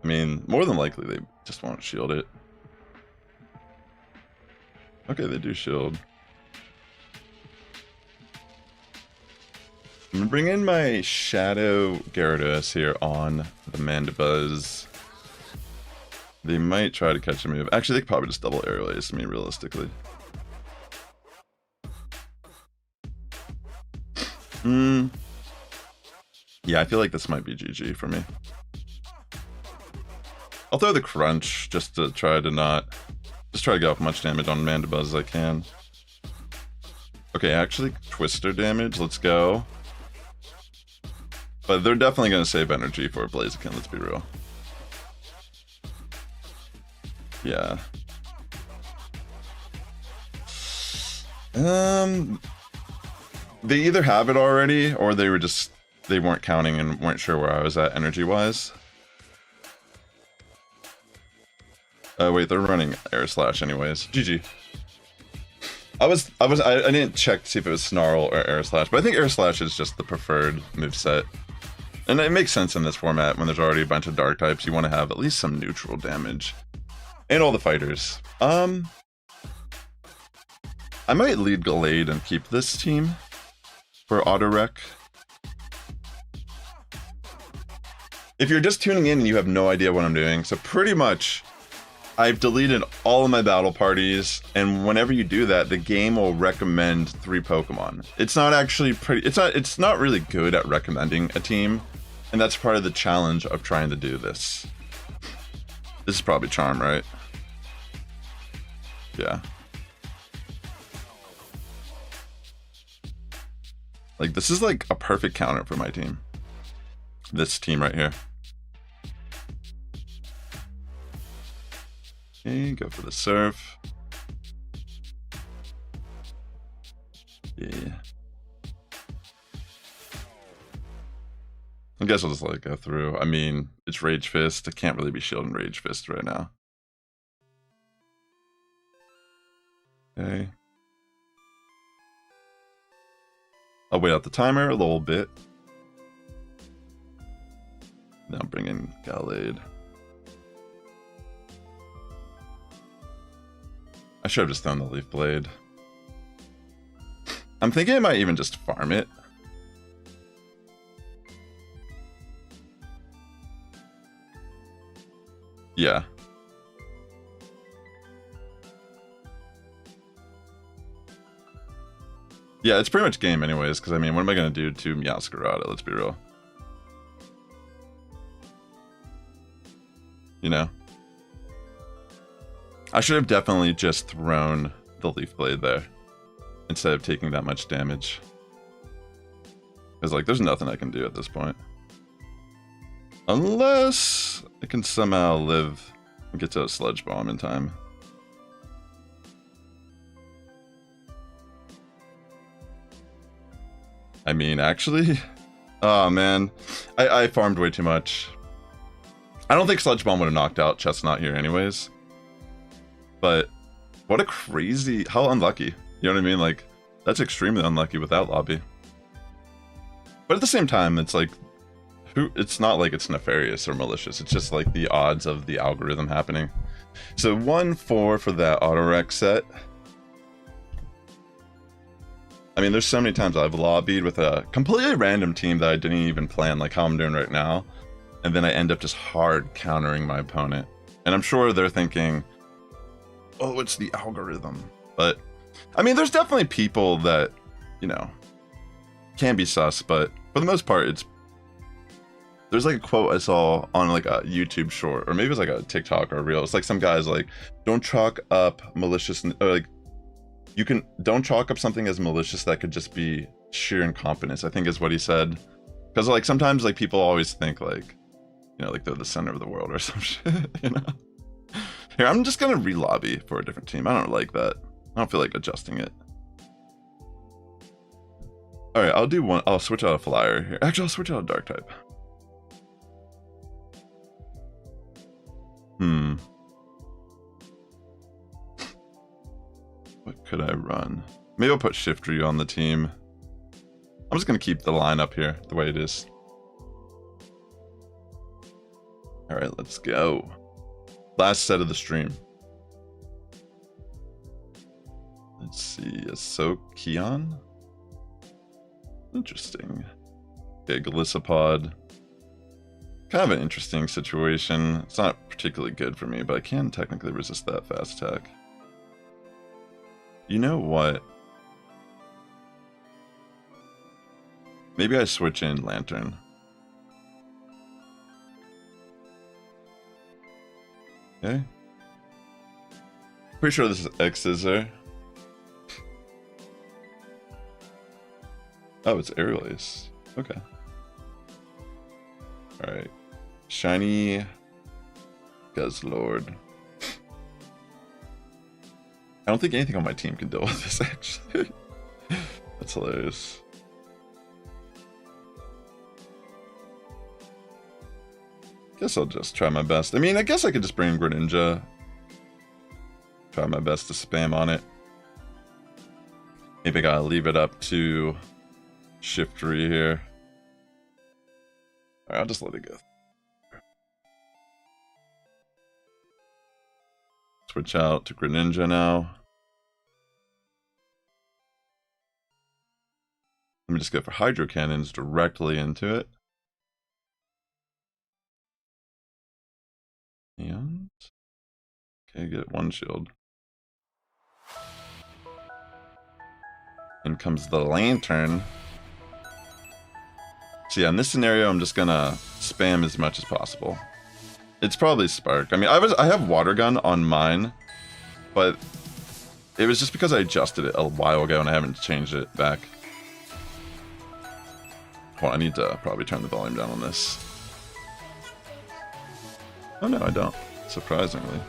I mean, more than likely they just won't shield it. Okay, they do shield. I'm gonna bring in my Shadow Gyarados here on the Mandibuzz. They might try to catch a move. Actually, they could probably just double Aerial Ace me, realistically. Yeah, I feel like this might be GG for me. I'll throw the Crunch just to try to not... Just try to get off much damage on Mandibuzz as I can. Okay, actually, Twister damage. Let's go. But they're definitely going to save energy for Blaziken, let's be real. Yeah. They either have it already, or they weren't counting and weren't sure where I was at energy-wise. Oh wait, they're running Air Slash anyways. GG. I didn't check to see if it was Snarl or Air Slash, but I think Air Slash is just the preferred moveset. And it makes sense in this format when there's already a bunch of dark types. You want to have at least some neutral damage. And all the fighters. I might lead Gallade and keep this team for Auto-REKT. If you're just tuning in and you have no idea what I'm doing, so pretty much I've deleted all of my battle parties, and whenever you do that, the game will recommend 3 Pokemon. It's not actually it's not really good at recommending a team, and that's part of the challenge of trying to do this. This is probably Charm, right? Yeah. Like, this is like a perfect counter for my team. This team right here. Okay, go for the Surf. Yeah. I guess I'll just let it go through. I mean, it's Rage Fist. I can't really be shielding Rage Fist right now. Okay. I'll wait out the timer a little bit. Now bring in Gallade. I should have just done the Leaf Blade. I'm thinking I might even just farm it. Yeah. Yeah, it's pretty much game anyways, because I mean, what am I going to do to Meowscarada? Let's be real. You know? I should have definitely just thrown the Leaf Blade there, instead of taking that much damage. Because, like, there's nothing I can do at this point. Unless I can somehow live and get to a Sludge Bomb in time. I mean, actually... Oh, man. I farmed way too much. I don't think Sludge Bomb would have knocked out Chestnut here anyways. But what a crazy... How unlucky. You know what I mean? Like, that's extremely unlucky without Lobby. But at the same time, it's like... It's not like it's nefarious or malicious. It's just like the odds of the algorithm happening. So 1-4 for that Auto-REKT set. I mean, there's so many times I've lobbied with a completely random team that I didn't even plan, like how I'm doing right now. And then I end up just hard countering my opponent. And I'm sure they're thinking, oh, it's the algorithm. But, I mean, there's definitely people that, you know, can be sus, but for the most part, it's... There's like a quote I saw on like a YouTube short, or maybe it's like a TikTok or a reel. It's like some guys like, don't chalk up malicious, or like, don't chalk up something as malicious that could just be sheer incompetence, I think is what he said. Because like sometimes like people always think like, you know, like they're the center of the world or some shit, you know? Here, I'm just gonna re-lobby for a different team. I don't like that. I don't feel like adjusting it. Alright, I'll switch out a flyer here. Actually, I'll switch out a dark type. What could I run? Maybe I'll put Shiftry on the team. I'm just gonna keep the line up here the way it is. Alright, let's go. Last set of the stream. Let's see, a Sokion? Interesting. Okay, Galissapod. Kind of an interesting situation. It's not particularly good for me, but I can technically resist that fast attack. You know what? Maybe I switch in Lantern. Okay. Pretty sure this is X-Scissor. Oh, it's Aerial Ace. Okay. Alright. Shiny Guzzlord. I don't think anything on my team can deal with this, actually. That's hilarious. Guess I'll just try my best. I mean, I guess I could just bring Greninja. Try my best to spam on it. Maybe I gotta leave it up to Shiftry here. Alright, I'll just let it go. Switch out to Greninja now. Let me just go for Hydro Cannons directly into it. And okay, get one shield. In comes the Lantern. So yeah, in this scenario, I'm just gonna spam as much as possible. It's probably Spark. I mean, I have Water Gun on mine, but it was just because I adjusted it a while ago and I haven't changed it back. Hold on, I need to probably turn the volume down on this. Oh no, I don't. Surprisingly.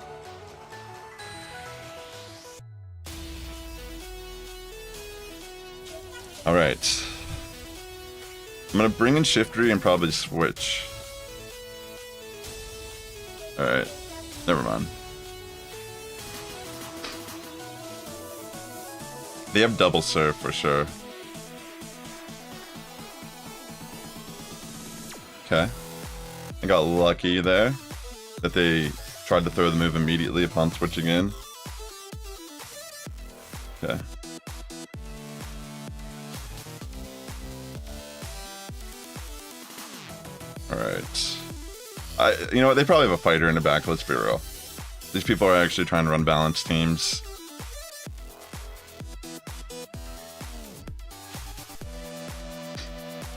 Alright. I'm gonna bring in Shiftry and probably switch. Alright. Never mind. They have double surf for sure. Okay. I got lucky there that they tried to throw the move immediately upon switching in. Okay. Alright. You know what? They probably have a fighter in the back, let's be real. These people are actually trying to run balanced teams.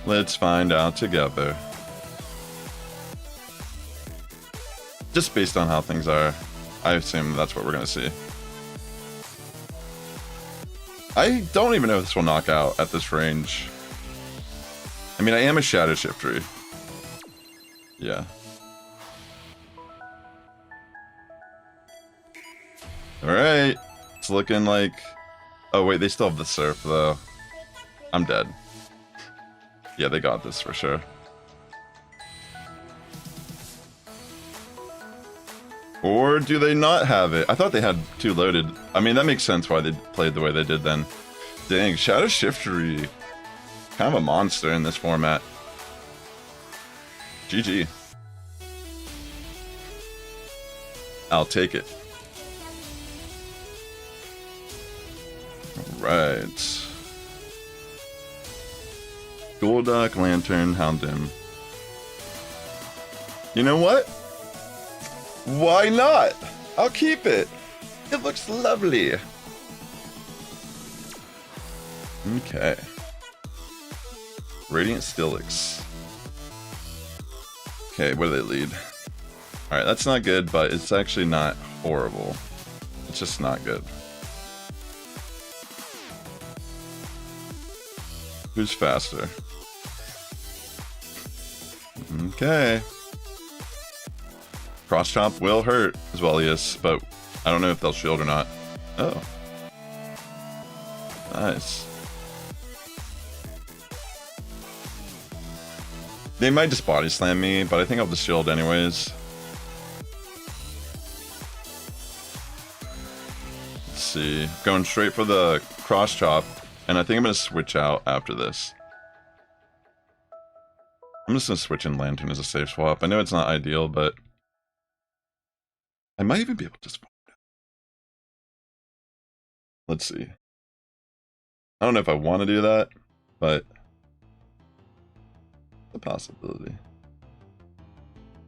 Let's find out together. Just based on how things are, I assume that's what we're going to see. I don't even know if this will knock out at this range. I mean, I am a Shadow Shifter. Yeah. Alright. It's looking like... Oh wait, they still have the Surf though. I'm dead. Yeah, they got this for sure. Or do they not have it? I thought they had two loaded. I mean, that makes sense why they played the way they did then. Dang, Shadow Shiftery. Kind of a monster in this format. GG. I'll take it. Alright. Golduck, Lantern, Houndoom. You know what? Why not? I'll keep it. It looks lovely. Okay. Radiant Steelix. Okay, what do they lead? Alright, that's not good, but it's actually not horrible. It's just not good. Who's faster? Okay. Cross Chomp will hurt as well, yes, but I don't know if they'll shield or not. Oh. Nice. They might just body slam me, but I think I'll just shield anyways. Let's see. Going straight for the cross chop, and I think I'm going to switch out after this. I'm just going to switch in Lantern as a safe swap. I know it's not ideal, but I might even be able to just... Let's see. I don't know if I want to do that, but it's a possibility.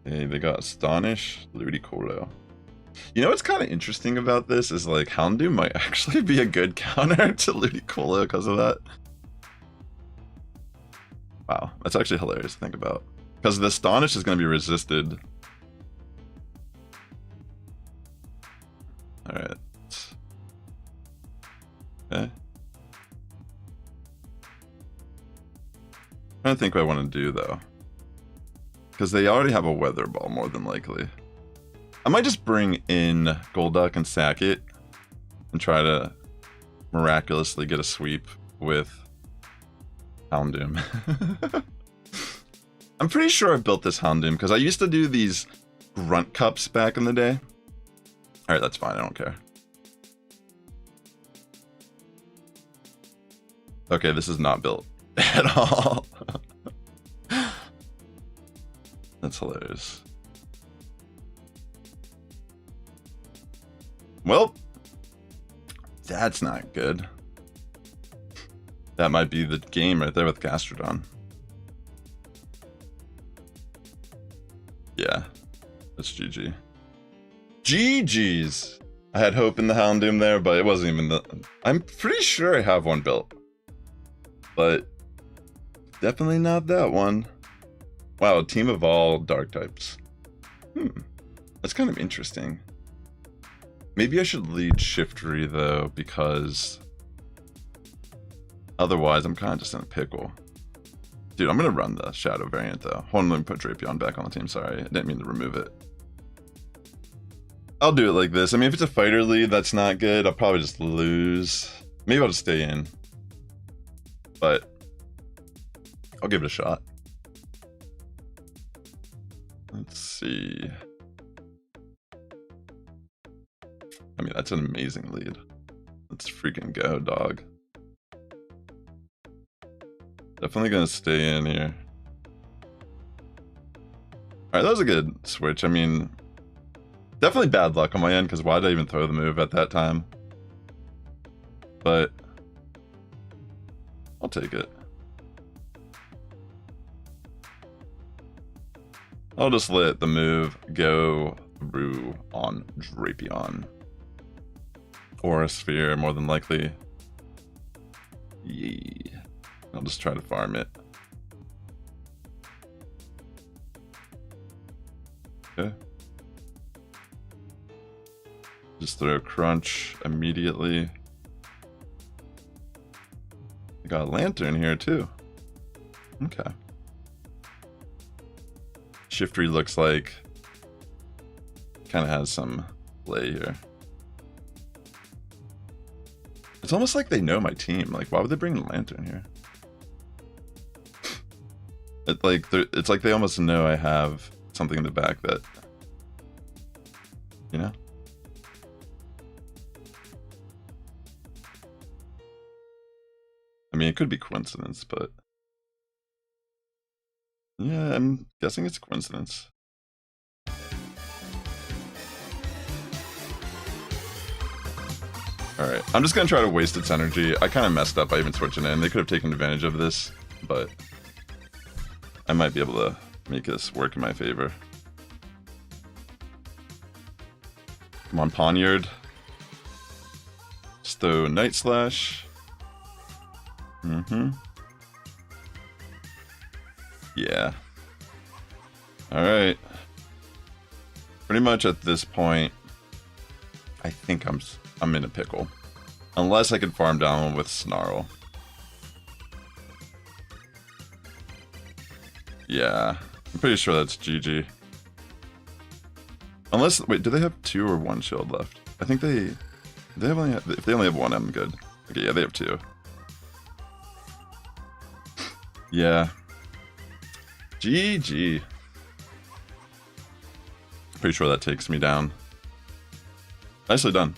Hey, they got Astonish, Ludicolo. You know what's kind of interesting about this is like Houndoom might actually be a good counter to Ludicolo because of that. Wow, that's actually hilarious to think about. Because the Astonish is going to be resisted. Alright. Okay. I'm trying to think what I want to do though. Because they already have a Weather Ball more than likely. I might just bring in Golduck and sack it and try to miraculously get a sweep with Houndoom. I'm pretty sure I built this Houndoom because I used to do these grunt cups back in the day. Alright, that's fine, I don't care. Okay, this is not built at all. That's hilarious. Well, that's not good. That might be the game right there with Gastrodon. Yeah, that's GG. GG's! I had hope in the Houndoom there, but it wasn't even the... I'm pretty sure I have one built. But definitely not that one. Wow, a team of all dark types. That's kind of interesting. Maybe I should lead Shiftry though, because otherwise I'm kind of just in a pickle. Dude, I'm gonna run the Shadow variant though. Hold on, let me put Drapion back on the team. Sorry, I didn't mean to remove it. I'll do it like this. I mean, if it's a fighter lead, that's not good. I'll probably just lose. Maybe I'll just stay in. But I'll give it a shot. Let's see. I mean, that's an amazing lead. Let's freaking go, dog. Definitely gonna stay in here. Alright, that was a good switch. I mean, definitely bad luck on my end, because why did I even throw the move at that time? But I'll take it. I'll just let the move go through on Drapion. Or a Sphere, more than likely. Yeah. I'll just try to farm it. Okay. Just throw Crunch immediately. I got a Lantern here too. Okay. Shiftry looks like kind of has some play here. It's almost like they know my team. Like, why would they bring a Lantern here? It's like they almost know I have something in the back that, you know? I mean, it could be coincidence, but yeah, I'm guessing it's a coincidence. Alright, I'm just gonna try to waste its energy. I kind of messed up by even switching in. They could have taken advantage of this, but I might be able to make this work in my favor. Come on, Poniard. Just throw Night Slash. Yeah. Alright. Pretty much at this point, I think I'm in a pickle. Unless I can farm down one with Snarl. Yeah. I'm pretty sure that's GG. Unless, wait, do they have 2 or 1 shield left? I think if they only have 1, I'm good. Okay, yeah, they have 2. Yeah. GG. Pretty sure that takes me down. Nicely done.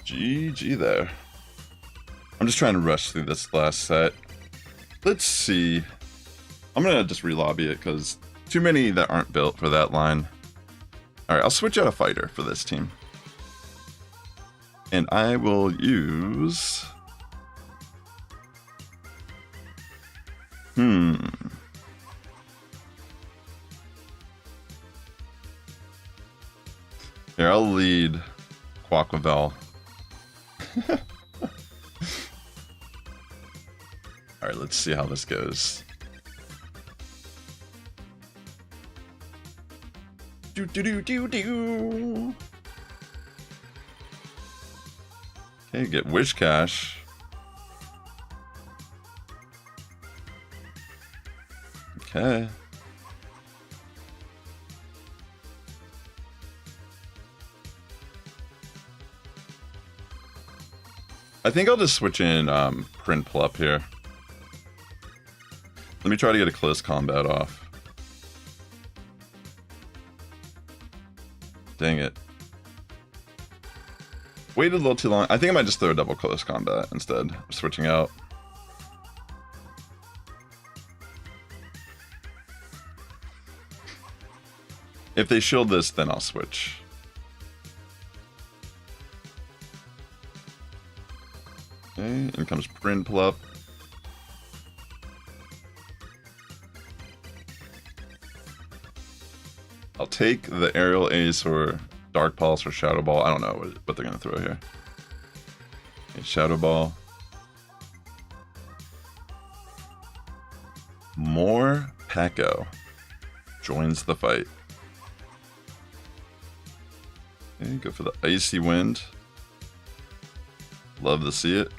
GG there. I'm just trying to rush through this last set. Let's see. I'm gonna just re-lobby it because Too many that aren't built for that line. Alright, I'll switch out a fighter for this team. And I will use... Here, I'll lead Quaquavel. Alright, let's see how this goes. Do do do do do. Okay, get Wish Cash. Okay. I think I'll just switch in Print Plup here. Let me try to get a close combat off. Dang it. Waited a little too long. I think I might just throw a double close combat instead of switching out. If they shield this, then I'll switch. Okay, in comes Print Plup. I'll take the Aerial Ace or Dark Pulse or Shadow Ball. I don't know what they're going to throw here. Okay, Shadow Ball. More Peko joins the fight. Okay, go for the Icy Wind. Love to see it.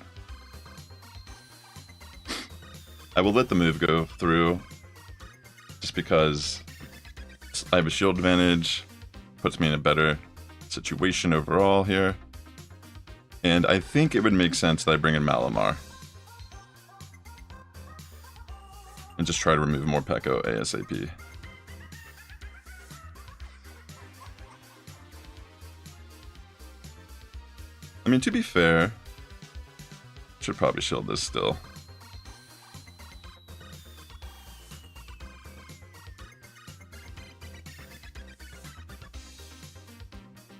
I will let the move go through just because I have a shield advantage, puts me in a better situation overall here. And I think it would make sense that I bring in Malamar. And just try to remove more Peko ASAP. I mean, to be fair, should probably shield this still.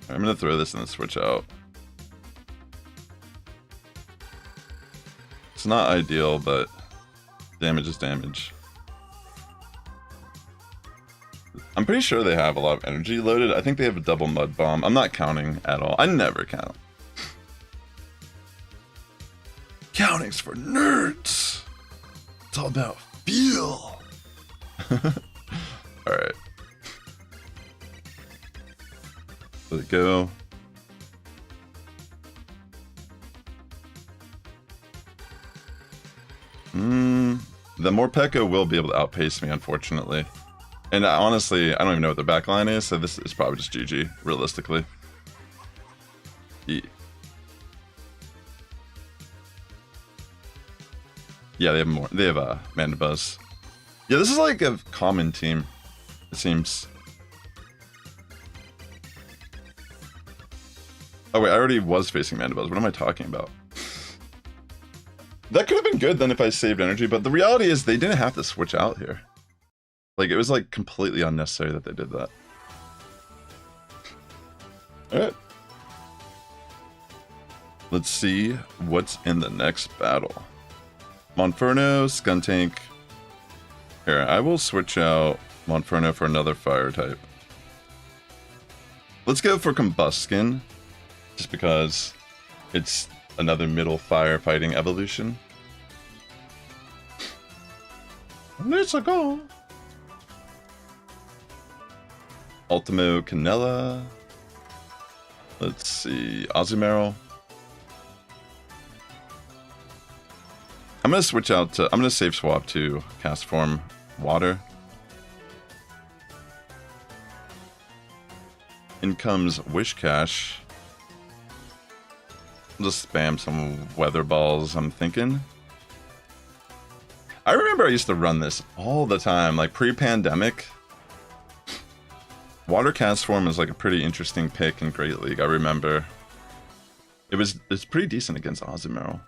I'm gonna throw this and then switch out. It's not ideal, but damage is damage. I'm pretty sure they have a lot of energy loaded. I think they have a double Mud Bomb. I'm not counting at all. I never count. Counting's for nerds. It's all about feel. Alright. Let it go. The more Peko will be able to outpace me, unfortunately. And honestly, I don't even know what their backline is, so this is probably just GG, realistically. Yeah, they have more. They have Mandibuzz. Yeah, this is like a common team, it seems. Oh wait, I already was facing Mandibuzz. What am I talking about? That could have been good then if I saved energy, but the reality is they didn't have to switch out here. Like, it was like completely unnecessary that they did that. Alright. Let's see what's in the next battle. Monferno, Skuntank. Here, I will switch out Monferno for another fire type. Let's go for Combuskin, just because it's another middle firefighting evolution. Let's go. Ultimo Canella. Let's see, Azumarill. I'm gonna switch out to. I'm gonna save swap to Cast Form Water. In comes Wish Cash. I'll just spam some Weather Balls, I'm thinking. I remember I used to run this all the time, like pre-pandemic. Water Cast Form is like a pretty interesting pick in Great League, I remember. It's pretty decent against Azumarill.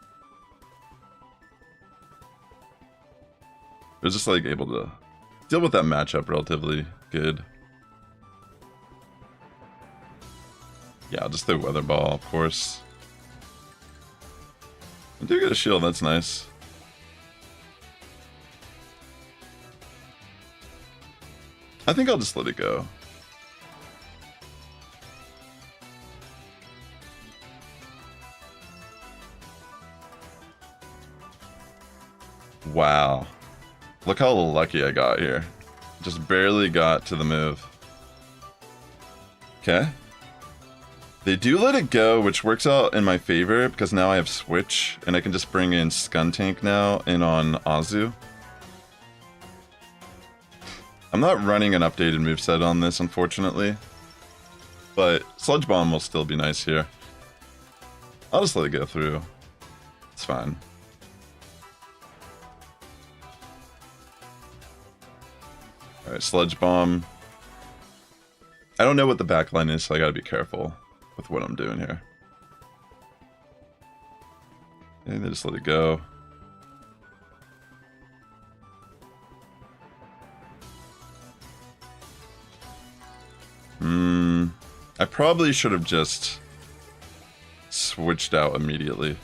It was just like able to deal with that matchup relatively good. Yeah, I'll just throw Weather Ball, of course. I do get a shield, that's nice. I think I'll just let it go. Wow. Look how lucky I got here. Just barely got to the move. Okay. They do let it go, which works out in my favor because now I have Switch and I can just bring in Skuntank now in on Azu. I'm not running an updated moveset on this, unfortunately. But Sludge Bomb will still be nice here. I'll just let it go through. It's fine. Alright, Sludge Bomb. I don't know what the backline is, so I gotta be careful with what I'm doing here. And they just let it go. I probably should have just switched out immediately.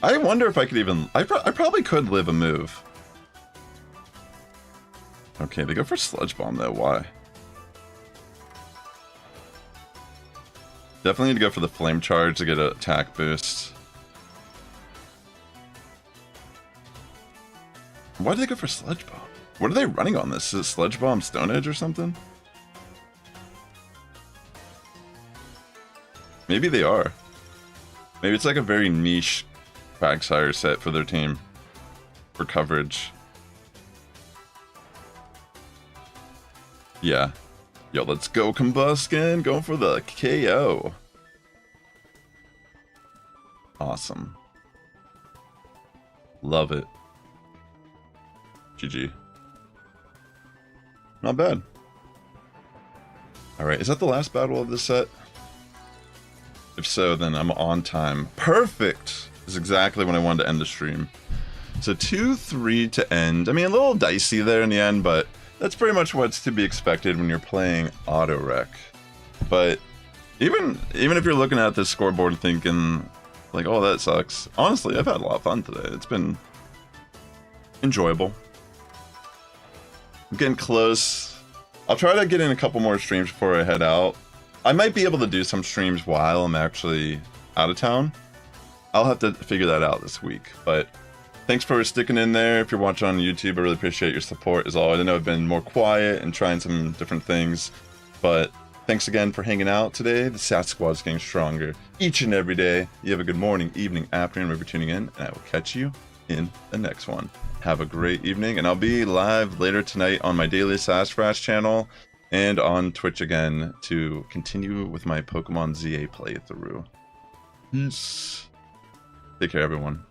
I wonder if I could even... I probably could live a move. Okay, they go for Sludge Bomb though, why? Definitely need to go for the Flame Charge to get an attack boost. Why did they go for Sludge Bomb? What are they running on this? Is it Sludge Bomb Stone Edge or something? Maybe they are. Maybe it's like a very niche Quagsire set for their team. For coverage. Yeah. Yo, let's go Combuskin. Going for the KO. Awesome. Love it. GG. Not bad. Alright, is that the last battle of this set? If so, then I'm on time. Perfect! This is exactly when I wanted to end the stream. So 2-3 to end. I mean, a little dicey there in the end, but that's pretty much what's to be expected when you're playing Auto-REKT. But even if you're looking at this scoreboard thinking, like, oh, that sucks. Honestly, I've had a lot of fun today. It's been enjoyable. I'm getting close. I'll try to get in a couple more streams before I head out. I might be able to do some streams while I'm actually out of town. I'll have to figure that out this week. But thanks for sticking in there. If you're watching on YouTube, I really appreciate your support as always. I know I've been more quiet and trying some different things. But thanks again for hanging out today. The Sass Squad is getting stronger each and every day. You have a good morning, evening, afternoon, wherever you're tuning in. And I will catch you in the next one. Have a great evening, and I'll be live later tonight on my daily Sassifrass channel and on Twitch again to continue with my Pokemon ZA playthrough. Peace. Take care, everyone.